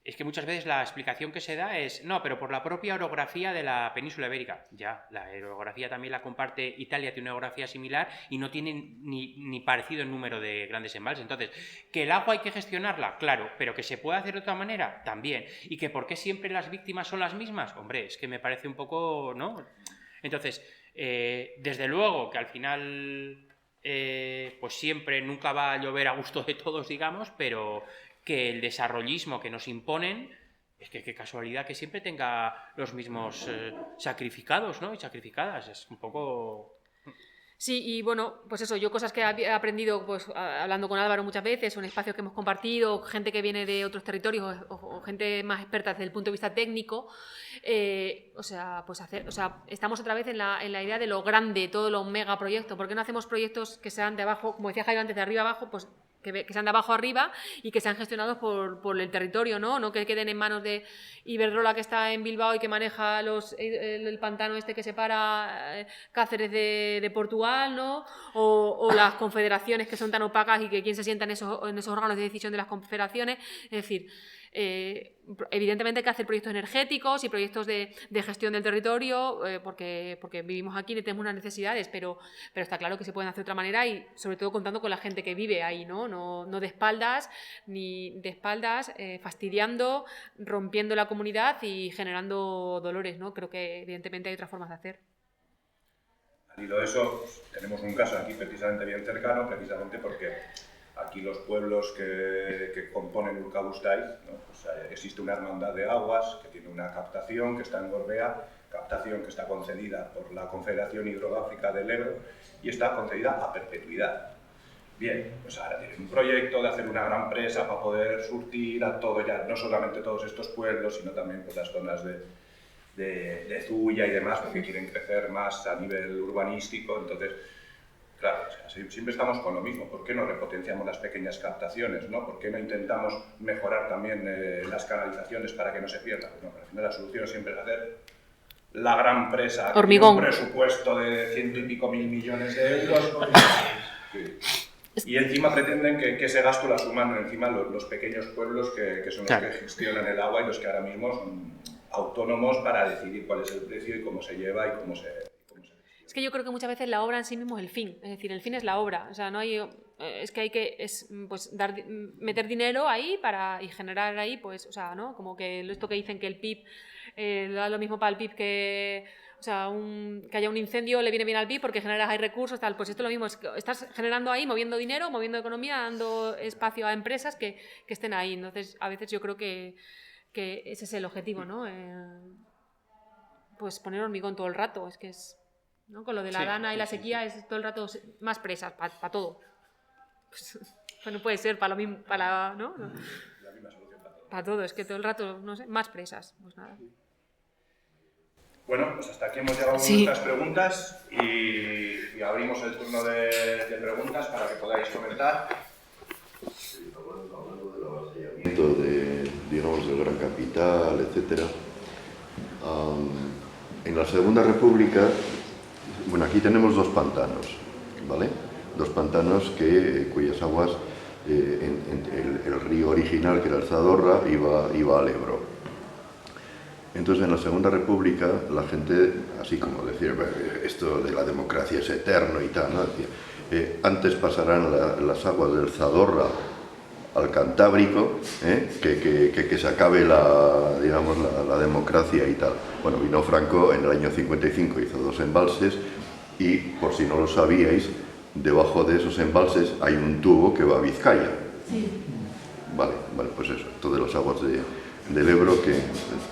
Es que muchas veces la explicación que se da es, no, pero por la propia orografía de la península ibérica. Ya, la orografía también la comparte Italia, tiene una orografía similar y no tiene ni parecido el número de grandes embalses. Entonces, ¿que el agua hay que gestionarla? Claro, pero ¿que se puede hacer de otra manera? También. ¿Y que por qué siempre las víctimas son las mismas? Hombre, es que me parece un poco, ¿no? Entonces, desde luego que al final, pues siempre nunca va a llover a gusto de todos, digamos, pero que el desarrollismo que nos imponen, es que qué casualidad que siempre tenga los mismos sacrificados, ¿no? Y sacrificadas, es un poco... Sí, y bueno, pues eso, yo cosas que he aprendido pues hablando con Álvaro muchas veces, o en espacios que hemos compartido, gente que viene de otros territorios o gente más experta desde el punto de vista técnico, o sea, estamos otra vez en la idea de lo grande, todos los megaproyectos. ¿Por qué no hacemos proyectos que sean de abajo, como decía Jairo antes, de arriba abajo, pues que sean de abajo arriba y que sean gestionados por el territorio, ¿no? Que queden en manos de Iberdrola, que está en Bilbao y que maneja el pantano este que separa Cáceres de Portugal, ¿no? O las confederaciones que son tan opacas y que quién se sienta en esos órganos de decisión de las confederaciones. Es decir, evidentemente hay que hacer proyectos energéticos y proyectos de gestión del territorio porque vivimos aquí y tenemos unas necesidades, pero está claro que se pueden hacer de otra manera y sobre todo contando con la gente que vive ahí, no de espaldas, fastidiando, rompiendo la comunidad y generando dolores, ¿no? Creo que evidentemente hay otras formas de hacer. Al hilo de eso, pues, tenemos un caso aquí precisamente bien cercano, precisamente porque aquí los pueblos que componen Urkabustaiz, ¿no? Pues, existe una hermandad de aguas que tiene una captación que está en Gorbea, captación que está concedida por la Confederación Hidrográfica del Ebro y está concedida a perpetuidad. Bien, pues ahora tienen un proyecto de hacer una gran presa para poder surtir a todo, ya no solamente todos estos pueblos, sino también pues, las zonas de Zuya y demás, porque quieren crecer más a nivel urbanístico. Entonces, claro, o sea, siempre estamos con lo mismo. ¿Por qué no repotenciamos las pequeñas captaciones, ¿no? ¿Por qué no intentamos mejorar también las canalizaciones para que no se pierdan? No, al final la solución siempre es hacer la gran presa, que tiene un presupuesto de 100 y pico mil millones de euros. Sí. Y encima pretenden que ese gasto lo asuman encima los pequeños pueblos que son los que gestionan el agua y los que ahora mismo son autónomos para decidir cuál es el precio y cómo se lleva y cómo se... Es que yo creo que muchas veces la obra en sí mismo es el fin, es decir, el fin es la obra, o sea, no hay, es que hay que pues, meter dinero ahí y generar ahí, pues, o sea, ¿no? Como que esto que dicen que el PIB da lo mismo para el PIB que... O sea, que haya un incendio le viene bien al PIB porque generas ahí recursos, tal. Pues esto es lo mismo, estás generando ahí, moviendo dinero, moviendo economía, dando espacio a empresas que estén ahí. Entonces, a veces yo creo que ese es el objetivo, ¿no? Pues poner hormigón todo el rato, es que es... ¿no? Con lo de la dana y la sequía es todo el rato más presas, para todo. Pues no puede ser para lo mismo, ¿no? La misma solución para todo. Para todo, es que todo el rato, no sé, más presas, pues nada. Bueno, pues hasta aquí hemos llegado con nuestras preguntas y abrimos el turno de preguntas para que podáis comentar. Hablando del avasallamiento digamos, del Gran Capital, etcétera, En la Segunda República, bueno, aquí tenemos dos pantanos, ¿vale? Dos pantanos cuyas aguas, el río original, que era el Zadorra, iba al Ebro. Entonces, en la Segunda República, la gente, así como decir, esto de la democracia es eterno y tal, ¿no? Decía, antes pasarán las aguas del Zadorra al Cantábrico, que se acabe digamos, la democracia y tal. Bueno, vino Franco en el año 55, hizo 2 embalses y, por si no lo sabíais, debajo de esos embalses hay un tubo que va a Vizcaya. Sí. Vale, pues eso, todas las aguas del Ebro que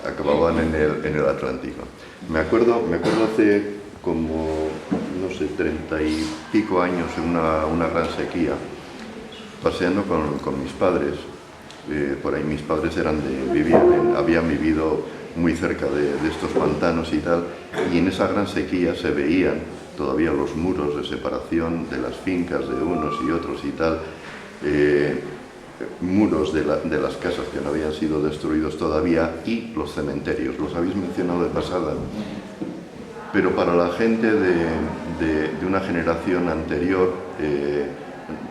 acababan en el Atlántico. Me acuerdo hace como, no sé, 30 y pico años, en una gran sequía, paseando con mis padres. Por ahí mis padres habían vivido muy cerca de estos pantanos y tal, y en esa gran sequía se veían todavía los muros de separación de las fincas de unos y otros y tal, muros de las casas que no habían sido destruidos todavía, y los cementerios. Los habéis mencionado de pasada, pero para la gente de una generación anterior,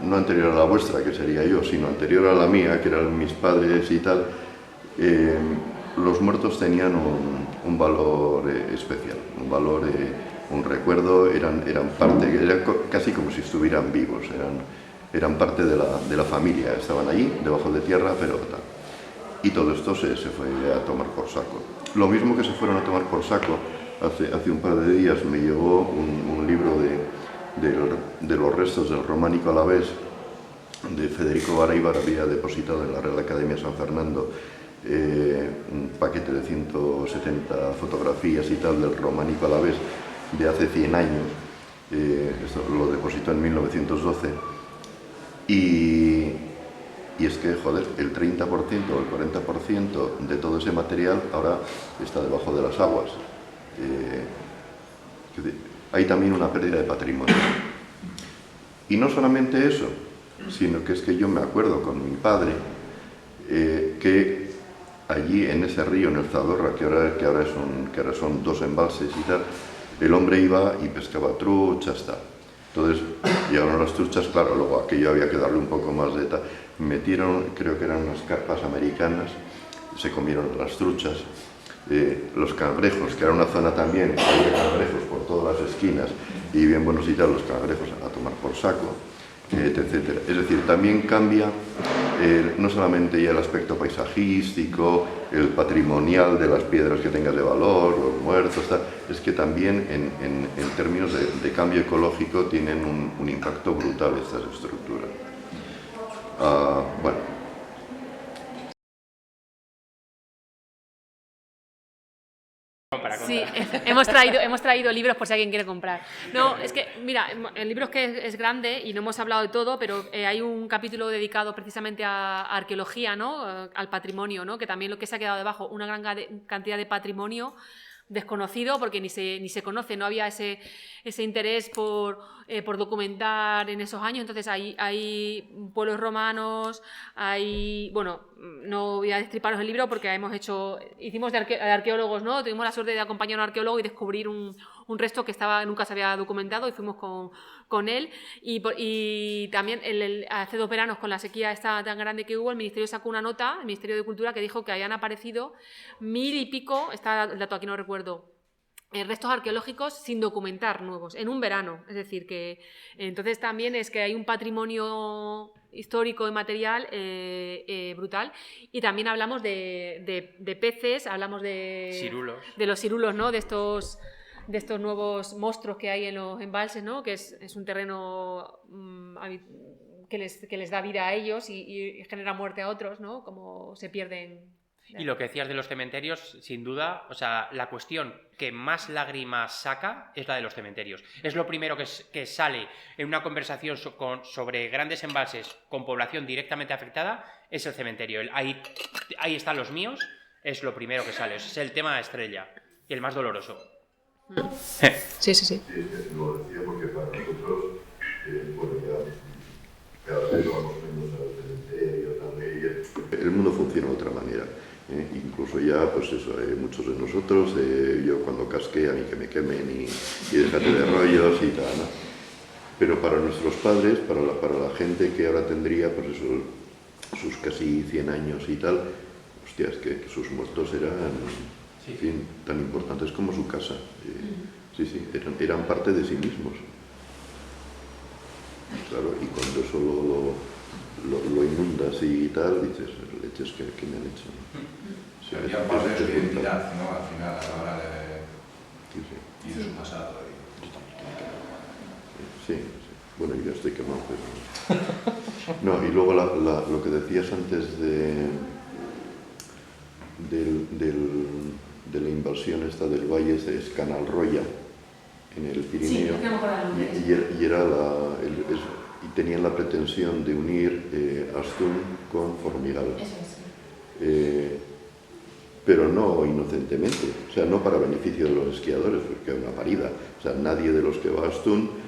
no anterior a la vuestra, que sería yo, sino anterior a la mía, que eran mis padres y tal, los muertos tenían un valor especial, un valor, un recuerdo, eran parte, era casi como si estuvieran vivos, eran parte de la familia, estaban allí, debajo de tierra, pero tal. Y todo esto se fue a tomar por saco. Lo mismo que se fueron a tomar por saco, hace un par de días me llegó un libro de los restos del románico alavés de Federico Bareibar. Había depositado en la Real Academia San Fernando un paquete de 170 fotografías y tal del románico alavés de hace 100 años. Esto lo depositó en 1912 y es que, joder, el 30% o el 40% de todo ese material ahora está debajo de las aguas. Hay también una pérdida de patrimonio. Y no solamente eso, sino que es que yo me acuerdo con mi padre que allí en ese río, en el Zadorra, que ahora son 2 embalses y tal, el hombre iba y pescaba truchas, tal. Entonces llegaron las truchas, claro, luego aquello había que darle un poco más de tal. Metieron, creo que eran unas carpas americanas, se comieron las truchas. Los cangrejos, que era una zona también que había cangrejos por todas las esquinas y bien buenos y tal, los cangrejos a tomar por saco, etcétera. Es decir, también cambia no solamente ya el aspecto paisajístico, el patrimonial de las piedras que tengas de valor, los muertos, tal, es que también en términos de cambio ecológico tienen un impacto brutal estas estructuras. Bueno. Sí, hemos traído libros por si alguien quiere comprar. No, es que, mira, el libro es grande y no hemos hablado de todo, pero hay un capítulo dedicado precisamente a arqueología, ¿no? Al patrimonio, ¿no? Que también lo que se ha quedado debajo, una gran cantidad de patrimonio desconocido, porque ni se conoce, no había ese interés por documentar en esos años. Entonces hay pueblos romanos, bueno, no voy a destriparos el libro porque hicimos de arqueólogos, ¿no? Tuvimos la suerte de acompañar a un arqueólogo y descubrir un resto que nunca se había documentado, y fuimos con él. Y también hace 2 veranos, con la sequía esta tan grande que hubo, el Ministerio sacó una nota, el Ministerio de Cultura, que dijo que habían aparecido 1000 y pico, está el dato aquí no recuerdo, restos arqueológicos sin documentar nuevos, en un verano. Es decir, que entonces también es que hay un patrimonio histórico y material brutal. Y también hablamos de peces, hablamos de los cirulos, ¿no? De estos nuevos monstruos que hay en los embalses, ¿no? Que es un terreno que les da vida a ellos y genera muerte a otros, ¿no? Como se pierden. Y lo que decías de los cementerios, sin duda, o sea, la cuestión que más lágrimas saca es la de los cementerios. Es lo primero que sale en una conversación sobre grandes embalses con población directamente afectada, es el cementerio. Ahí están los míos, es lo primero que sale. Es el tema estrella y el más doloroso. Sí. Lo decía porque para nosotros, bueno, ya cada vez vamos menos al cementerio, el mundo funciona de otra manera. Incluso ya, pues eso, muchos de nosotros, yo cuando casqué, a mí que me quemen y déjate de rollos y tal, ¿no? Pero para nuestros padres, para la gente que ahora tendría, pues eso, sus casi 100 años y tal, hostia, es que sus muertos eran, en fin, tan importantes como su casa. Sí, eran parte de sí mismos. Claro, y cuando eso lo inundas y tal, dices, leches que me han hecho. Sí, había parte de su identidad, ¿no? Al final, a la hora de... y de su pasado. Sí. Bueno, yo estoy quemado, pero... No, y luego lo que decías antes de la invasión esta del valle es Canal Roya, en el Pirineo, y tenían la pretensión de unir Astún con Formigal. Pero no inocentemente, o sea, no para beneficio de los esquiadores, porque es una parida. O sea, nadie de los que va a Astún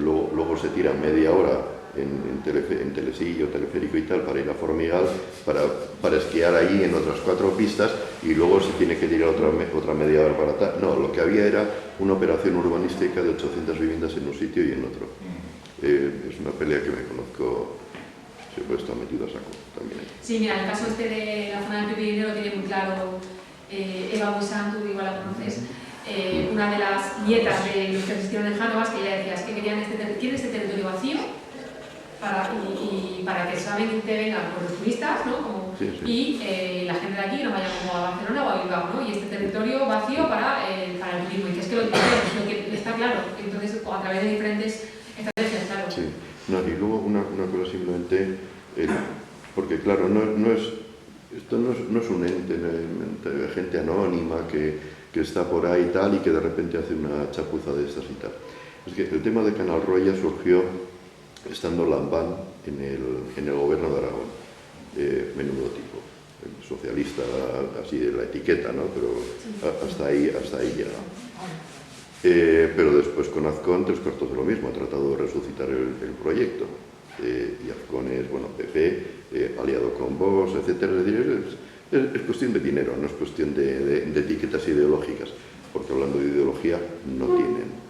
luego se tira media hora en telesillo, teleférico y tal para ir a Formigal, para esquiar ahí en otras 4 pistas y luego se tiene que tirar otra media hora para tal. No, lo que había era una operación urbanística de 800 viviendas en un sitio y en otro. Es una pelea que me conozco, se puede estar metido a saco también. Sí, mira, el caso este de la zona del Pirineo lo tiene muy claro Eva Buisán, tú igual la conoces. Una de las nietas de los que asistieron en Jánovas, que ella decía, es que quieren este territorio vacío para que solamente vengan por los turistas, ¿no? Y la gente de aquí no vaya como a Barcelona o a Bilbao, ¿no? Y este territorio vacío para el turismo, y que es que lo que está claro, entonces a través de diferentes estrategias, claro. Sí, no, y luego una cosa simplemente, porque claro, esto no es un ente de gente anónima que está por ahí y tal, y que de repente hace una chapuza de estas y tal. Es que el tema de Canal Roya surgió estando Lambán en el gobierno de Aragón, menudo tipo, socialista, así de la etiqueta, ¿no? Pero hasta ahí llega. Pero después con Azcón 3/4 de lo mismo, ha tratado de resucitar el proyecto. Y Azcón es, bueno, PP, aliado con Vox, etcétera. Es decir, es cuestión de dinero, no es cuestión de etiquetas ideológicas, porque hablando de ideología no tienen.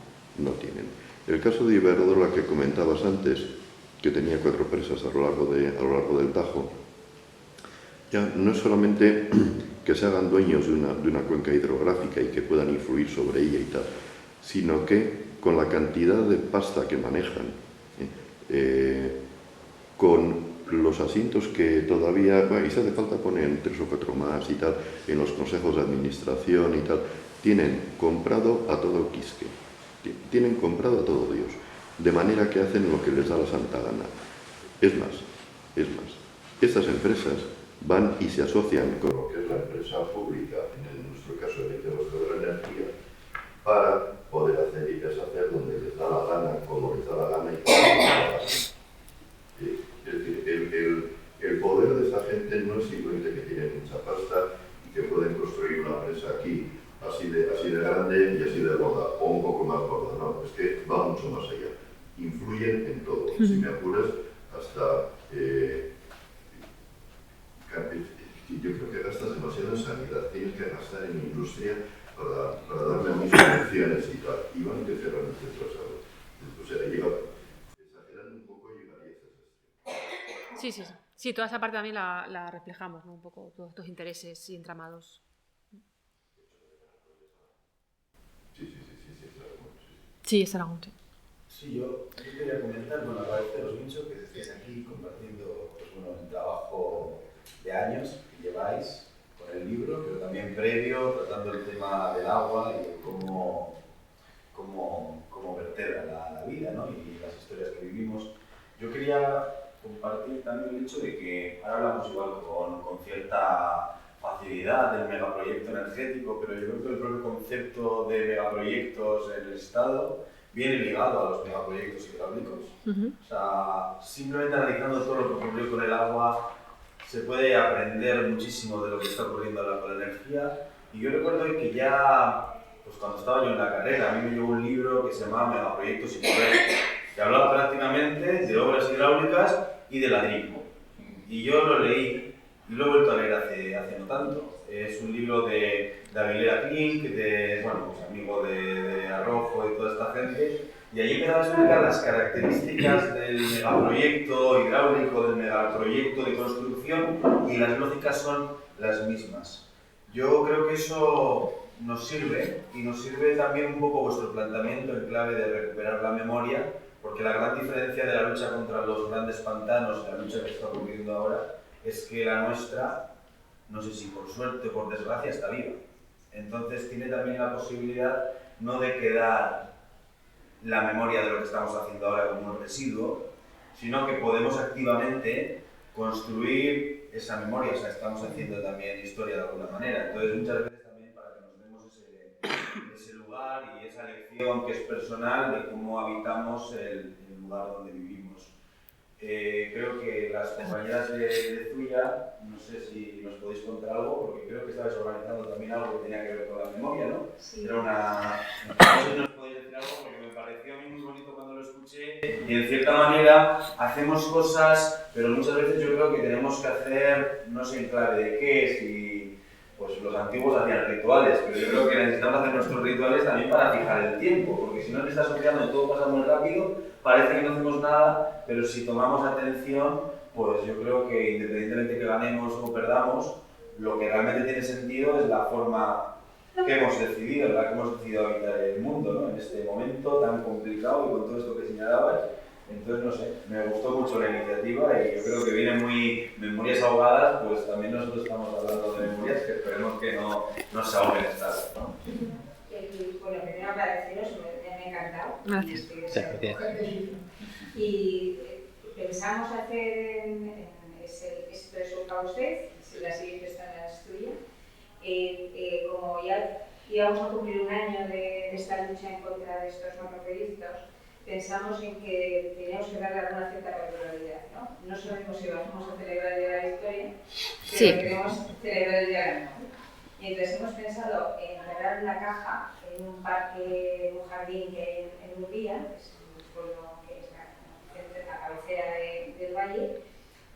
El caso de Iberdrola que comentabas antes, que tenía 4 presas a lo largo del Tajo, ya no es solamente que se hagan dueños de una cuenca hidrográfica y que puedan influir sobre ella y tal, sino que con la cantidad de pasta que manejan, con los asientos que todavía, bueno, y si hace falta poner 3 o 4 más y tal, en los consejos de administración y tal, tienen comprado a todo Quisque, tienen comprado a todo Dios, de manera que hacen lo que les da la santa gana. Es más, estas empresas van y se asocian con lo que es la empresa pública, en nuestro caso el negocio de la energía, para poder hacer y deshacer donde les da la gana, como les da la gana y como les da la gana. Es decir, el poder de esa gente no es simplemente que tienen mucha pasta y que pueden construir una empresa aquí así de grande y así de gorda, o un poco más gorda, no, es que va mucho más allá. Influyen en todo. Si me apuras, hasta... yo creo que gastas demasiado en sanidad, tienes que gastar en industria para darle a mis subvenciones y tal, y van a cerrar el centro de salud. O sea, exagerando un poco, llegaría a ese extremo. Sí, toda esa parte también la reflejamos, ¿no? Un poco todos estos intereses y entramados. Sí, es Aragón, sí. Sí, yo quería comentar, bueno, agradeceros mucho que estéis aquí compartiendo el trabajo de años que lleváis con el libro, pero también previo, tratando el tema del agua y de cómo verter la vida, ¿no? Y las historias que vivimos. Yo quería compartir también el hecho de que ahora hablamos igual con cierta facilidad del megaproyecto energético, pero yo creo que el propio concepto de megaproyectos en el Estado viene ligado a los megaproyectos hidráulicos. O sea, simplemente analizando todo lo que ocurrió con el agua, se puede aprender muchísimo de lo que está ocurriendo ahora con la energía. Y yo recuerdo que ya, pues cuando estaba yo en la carrera, a mí me llegó un libro que se llamaba Megaproyectos hidráulicos, que hablaba prácticamente de obras hidráulicas y de ladrillo. Y yo lo leí y lo he vuelto a leer hace no tanto. Es un libro de Aguilera Klink, bueno, pues amigo de Arrojo y toda esta gente, y ahí empezaba a explicar las características del megaproyecto hidráulico, del megaproyecto de construcción, y las lógicas son las mismas. Yo creo que eso nos sirve, y nos sirve también un poco vuestro planteamiento en clave de recuperar la memoria, porque la gran diferencia de la lucha contra los grandes pantanos, la lucha que está ocurriendo ahora, es que la nuestra, no sé si por suerte o por desgracia, está viva. Entonces tiene también la posibilidad no de quedar la memoria de lo que estamos haciendo ahora como un residuo, sino que podemos activamente construir esa memoria, o sea, estamos haciendo también historia de alguna manera. Entonces muchas veces también para que nos demos ese lugar y esa lección que es personal de cómo habitamos el lugar donde vivimos. Creo que las compañeras de Zuya, no sé si nos podéis contar algo, porque creo que estabais organizando también algo que tenía que ver con la memoria, ¿no? Sí. Era no sé si nos podéis decir algo, porque me pareció a mí muy bonito cuando lo escuché, y en cierta manera hacemos cosas, pero muchas veces yo creo que tenemos que hacer, no sé en clave de qué, si pues los antiguos hacían rituales, pero yo creo que necesitamos hacer nuestros rituales también para fijar el tiempo, porque si no en esta sociedad donde todo pasa muy rápido, parece que no hacemos nada, pero si tomamos atención, pues yo creo que independientemente que ganemos o perdamos, lo que realmente tiene sentido es la forma que hemos decidido, en la que hemos decidido habitar el mundo, ¿no? En este momento tan complicado y con todo esto que señalabas. Entonces, no sé, me gustó mucho la iniciativa y yo creo que viene muy Memorias Ahogadas, pues también nosotros estamos hablando de memorias que esperemos que no se ahoguen estas, ¿no? Bueno, primero agradeceros, me ha encantado. Gracias. Y pensamos hacer esto es un para usted, la siguiente está en la estudia. Como ya íbamos a cumplir un año de esta lucha en contra de estos macroproyectos, pensamos en que teníamos que darle alguna cierta particularidad, ¿no? No sabemos si vamos a celebrar el Día de la Historia, pero sí, queremos celebrar el Día de la Memoria. Y entonces hemos pensado en enterrar una caja en un parque, en un jardín que hay en Urbía, que es un pueblo que es la cabecera del valle,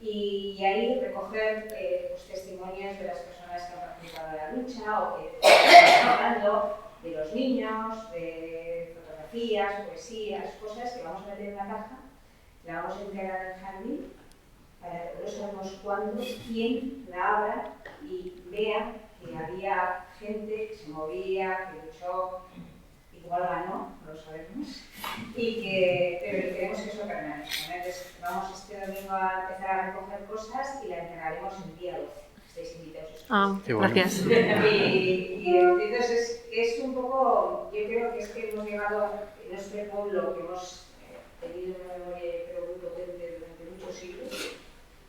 y ahí recoger pues, testimonios de las personas que han participado en la lucha o que están hablando, de los niños, de fotografías, poesías, cosas que vamos a meter en una caja, la vamos a entregar al jardín para que no sabemos cuándo, quién la abra y vea que había gente que se movía, que luchó, igual ganó, no lo sabemos, pero queremos que eso permanezca, ¿no? Entonces vamos este domingo a empezar a recoger cosas y la entregaremos el día 12. Estáis invitados. Gracias. Y entonces es un poco, yo creo que es que hemos llegado en este pueblo que hemos tenido una memoria creo muy potente durante muchos siglos,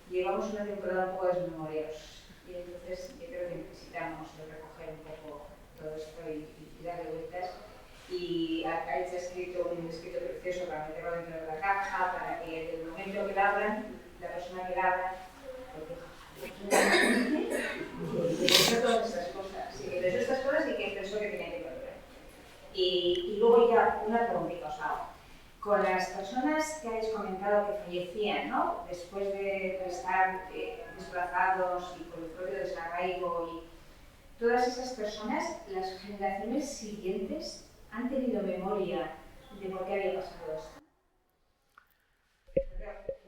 llevamos una temporada un poco desmemoriados y entonces yo creo que necesitamos recoger un poco todo esto y darle vueltas. Y ahí se ha escrito un escrito precioso para meterlo dentro de la caja, para que en el momento que la abran, la persona que la abra, pensó todas estas cosas, y que pensó estas cosas y que pensó que tenía que volver. Y luego ya una preguntita os hago. Con las personas que habéis comentado que fallecían, ¿no? Después de estar desplazados y con el propio desarraigo, y todas esas personas, las generaciones siguientes, ¿han tenido memoria de por qué había pasado esto?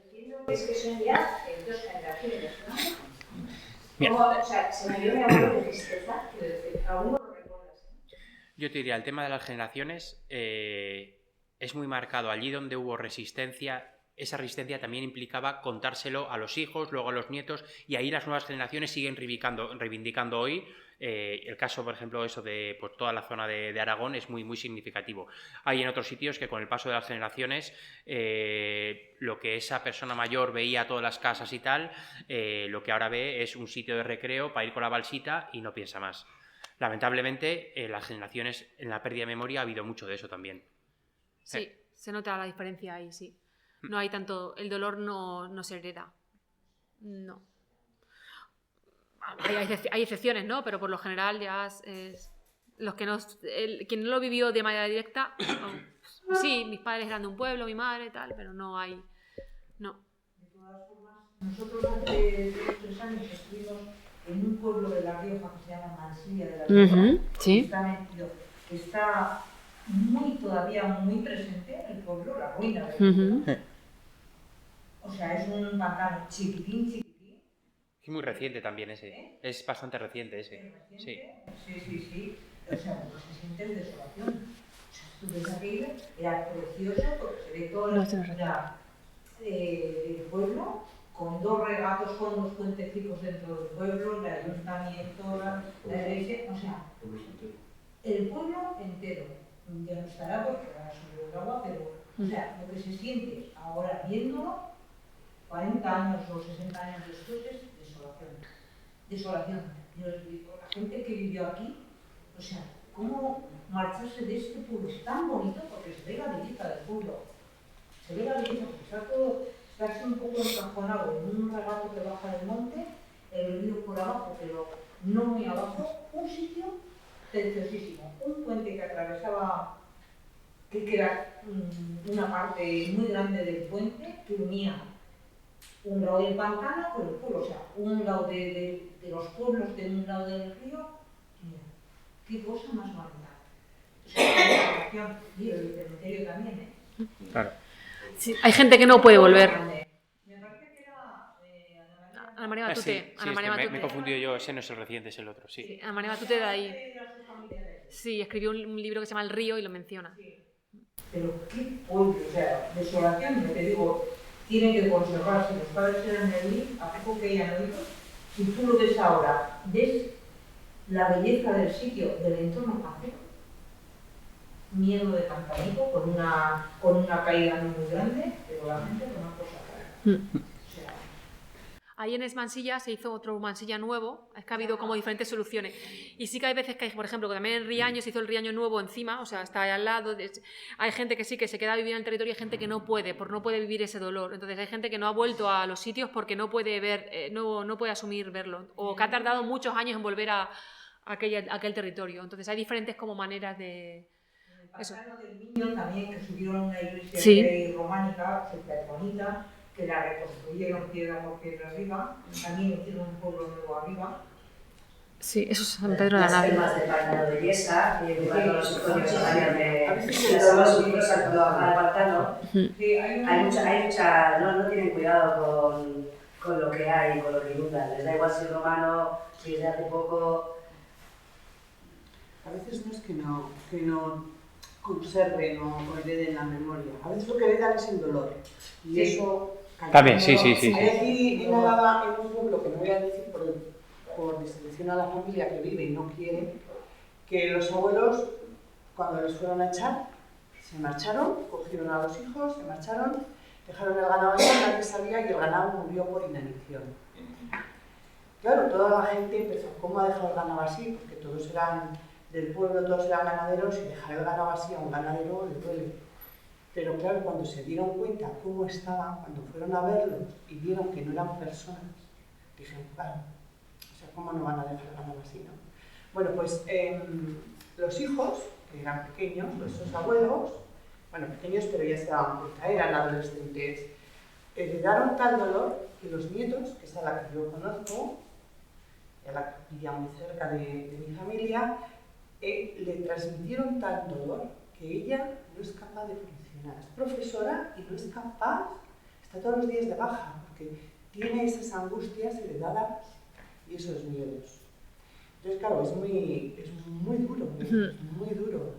Entiendo que es que son ya dos generaciones, ¿no? O sea, se murió mi abuelo de tristeza, quiero decir, aún no lo recuerdas. Yo te diría, el tema de las generaciones es muy marcado. Allí donde hubo resistencia, esa resistencia también implicaba contárselo a los hijos, luego a los nietos, y ahí las nuevas generaciones siguen reivindicando hoy. El caso, por ejemplo, eso de pues, toda la zona de Aragón es muy, muy significativo. Hay en otros sitios que con el paso de las generaciones lo que esa persona mayor veía todas las casas y tal, lo que ahora ve es un sitio de recreo para ir con la balsita y no piensa más. Lamentablemente, las generaciones en la pérdida de memoria ha habido mucho de eso también. Sí, se nota la diferencia ahí, sí. No hay tanto, el dolor no se hereda. No. Hay excepciones, ¿no? Pero por lo general ya es los que quien no lo vivió de manera directa, sí, mis padres eran de un pueblo, mi madre, tal, pero no hay, no. De todas formas, Nosotros hace 2 o 3 años estuvimos en un pueblo de La Rioja que se llama Mansilla de La Rioja, sí. que está todavía muy presente el pueblo, la ruina del pueblo. O sea, es un pantano chiquitín. Es muy reciente también ese. Es bastante reciente ese. Sí. Sí. O sea, lo que se siente es desolación. O sea, tú ves aquello, era precioso porque se ve todo el pueblo con 2 regatos, con 2 puentecitos dentro del pueblo, el ayuntamiento, la iglesia, o sea, el pueblo entero. Ya no estará porque va a subir el agua, pero, o sea, lo que se siente ahora viéndolo, 40 años o 60 años después, es desolación. Yo les digo, la gente que vivió aquí, o sea, ¿cómo marcharse de este pueblo tan bonito? Porque se ve la belleza del pueblo. Se ve la belleza, porque está todo, está así un poco encajonado en un regato que baja del monte, el río por abajo, pero no muy abajo, un sitio preciosísimo, un puente que atravesaba, que era una parte muy grande del puente, que unía un lado del pantano con el pueblo, o sea, un lado de los pueblos de un lado del río. Mira, qué cosa más bonita. O sea, la relación, y el cementerio también, Claro. Sí, hay gente que no puede volver. Me parece que era Ana María Matute. Sí, Ana María Matute. me he confundido yo, ese no es el reciente, es el otro, sí. Sí, Ana María Matute de ahí. Sí, escribió un libro que se llama El río y lo menciona. Pero qué pueblo, o sea, desolación, yo te digo, tiene que conservarse. Los padres eran de allí, a poco que hayan oído, y tú lo ves ahora, ves la belleza del sitio, del entorno, hace miedo de pantanito, con una caída no muy grande, pero la mente con una cosa clara. O sea, Ahí en Mansilla se hizo otro Mansilla nuevo, es que ha habido como diferentes soluciones. Y sí que hay veces que hay, por ejemplo, que también en Riaño se hizo el Riaño nuevo encima, o sea, está ahí al lado. Hay gente que sí que se queda a vivir en el territorio y hay gente que no puede, por no puede vivir ese dolor. Entonces hay gente que no ha vuelto a los sitios porque no puede ver, no puede asumir verlo. O que ha tardado muchos años en volver a aquel territorio. Entonces hay diferentes como maneras de... Eso. El pantano del Niño también, que subieron a una iglesia Sí. románica, súper bonita, que la reconstruyeron piedra por piedra arriba, también hicieron un pueblo nuevo arriba. Sí, eso es San Pedro de la Las Nave. temas de pantano de Yesa, y todos los históricos de todos los libros al pantano. Hay mucha, no tienen cuidado con lo que hay, con lo que inundan. Les da igual si es romano, si es de hace poco. A veces no es que no conserven o hereden la memoria. A veces lo que heredan es el dolor. Y sí. Eso... También, sí. Hay aquí en Álava, en un pueblo que no voy a decir por distribución a la familia que vive y no quiere, que los abuelos, cuando les fueron a echar, se marcharon, cogieron a los hijos, se marcharon, dejaron el ganado allá, nadie sabía, y el ganado murió por inanición. Claro, toda la gente empezó, ¿cómo ha dejado el ganado así? Porque todos eran del pueblo, todos eran ganaderos, y dejar el ganado así a un ganadero le duele. Pero claro, cuando se dieron cuenta cómo estaban, cuando fueron a verlos y vieron que no eran personas, dijeron, claro, o sea, ¿cómo no van a dejar el ganado así, no? Bueno, pues los hijos, que eran pequeños, esos abuelos, bueno, pequeños pero ya se daban cuenta, eran adolescentes, heredaron tal dolor que los nietos, que es a la que yo conozco, a la que vivía muy cerca de mi familia, le transmitieron tal dolor que ella no es capaz de funcionar. Es profesora y no es capaz, está todos los días de baja, porque tiene esas angustias heredadas y esos miedos. Entonces, claro, es muy duro, muy duro.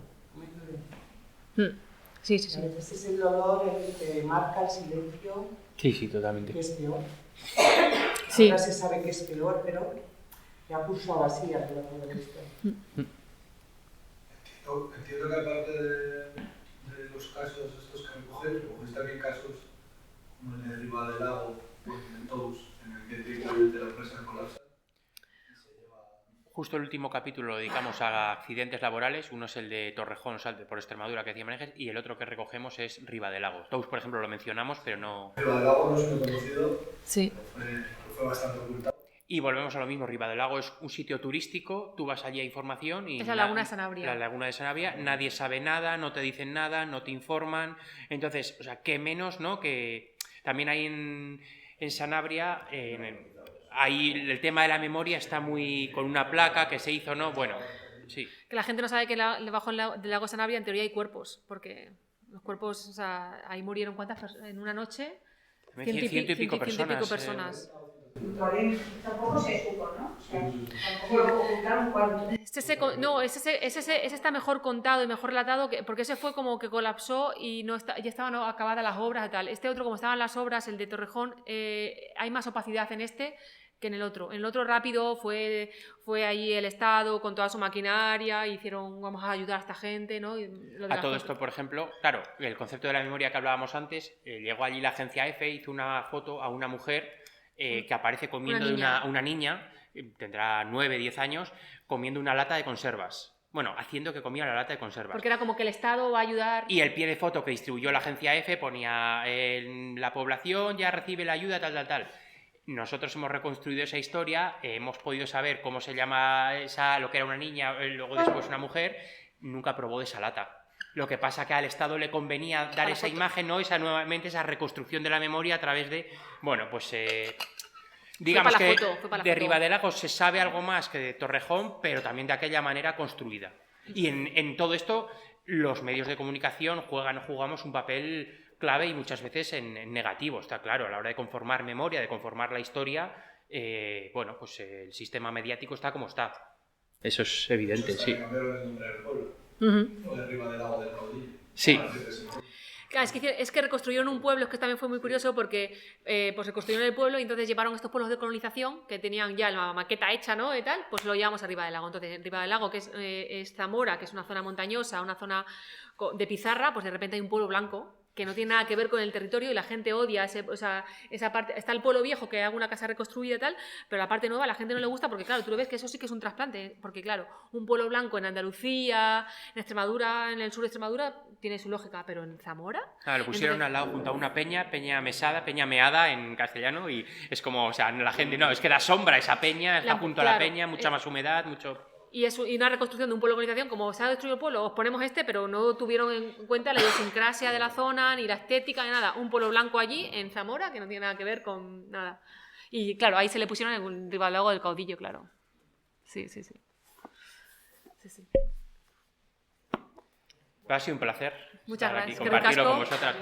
Sí. A veces es el dolor el que te marca el silencio. Sí, totalmente. Que es peor. Sí. Ahora se sabe que es peor, pero ya cursaba así a todo esto. Entiendo que aparte de los casos estos que recogéis también casos como el de Riva del Lago, en Tous, en el que directamente la empresa colapsa. Justo el último capítulo lo dedicamos a accidentes laborales. Uno es el de Torrejón, Salte por Extremadura, que decía Menejes, y el otro que recogemos es Riva del Lago. Tous, por ejemplo, lo mencionamos, pero no... Riva del Lago no es muy conocido, sí. Fue bastante ocultado. Y volvemos a lo mismo, Riva del Lago es un sitio turístico, tú vas allí a información y... Es la Laguna de Sanabria. La Laguna de Sanabria, nadie sabe nada, no te dicen nada, no te informan. Entonces, o sea, qué menos, ¿no? Que también hay en Sanabria, ahí el tema de la memoria está muy con una placa que se hizo, ¿no? Bueno, sí. Que la gente no sabe que debajo del lago Sanabria en teoría hay cuerpos, porque los cuerpos, o sea, ahí murieron ¿cuántas personas? En una noche, ciento y pico personas. Tampoco se supo, ¿no? O sea, tampoco ocultaron cuánto. Ese está mejor contado y mejor relatado, porque ese fue como que colapsó y ya estaban acabadas las obras y tal. Este otro, como estaban las obras, el de Torrejón, hay más opacidad en este que en el otro. En el otro rápido fue ahí el Estado con toda su maquinaria, hicieron, vamos a ayudar a esta gente, ¿no? A todo esto, por ejemplo, claro, el concepto de la memoria que hablábamos antes, llegó allí la agencia EFE, hizo una foto a una mujer que aparece comiendo una niña, tendrá 9, 10 años, comiendo una lata de conservas. Bueno, haciendo que comía la lata de conservas. Porque era como que el Estado va a ayudar... Y el pie de foto que distribuyó la agencia EFE ponía la población ya recibe la ayuda, tal. Nosotros hemos reconstruido esa historia, hemos podido saber cómo se llama lo que era una niña, luego después una mujer, nunca probó de esa lata. Lo que pasa que al Estado le convenía dar esa imagen, ¿no? Nuevamente esa reconstrucción de la memoria a través de, bueno, pues digamos que de Ribadelago se sabe algo más que de Torrejón, pero también de aquella manera construida. Y en todo esto los medios de comunicación jugamos un papel clave y muchas veces en negativo, está claro, a la hora de conformar memoria, de conformar la historia, bueno, pues el sistema mediático está como está. Eso es evidente, sí. O de Ribadelago del Caudillo. Sí. Claro, es que reconstruyeron un pueblo, es que también fue muy curioso porque pues reconstruyeron el pueblo y entonces llevaron estos pueblos de colonización que tenían ya la maqueta hecha, ¿no? Y tal, pues lo llevamos a Ribadelago. Entonces, en Ribadelago, que es Zamora, que es una zona montañosa, una zona de pizarra, pues de repente hay un pueblo blanco que no tiene nada que ver con el territorio y la gente odia esa parte. Está el pueblo viejo, que hay una casa reconstruida y tal, pero la parte nueva a la gente no le gusta porque, claro, tú lo ves que eso sí que es un trasplante, porque, claro, un pueblo blanco en Andalucía, en Extremadura, en el sur de Extremadura, tiene su lógica, pero en Zamora... Lo pusieron al lado junto a una peña mesada, peña meada en castellano, y es como, o sea, la gente, no, es que da sombra esa peña, está junto a la peña, mucha más humedad, mucho... Y una reconstrucción de un pueblo de colonización, como se ha destruido el pueblo, os ponemos pero no tuvieron en cuenta la idiosincrasia de la zona, ni la estética, ni nada. Un pueblo blanco allí, en Zamora, que no tiene nada que ver con nada. Y claro, ahí se le pusieron el Ribadelago del Caudillo, claro. Sí. Ha sido un placer. Muchas estar aquí, gracias. compartirlo con vosotros.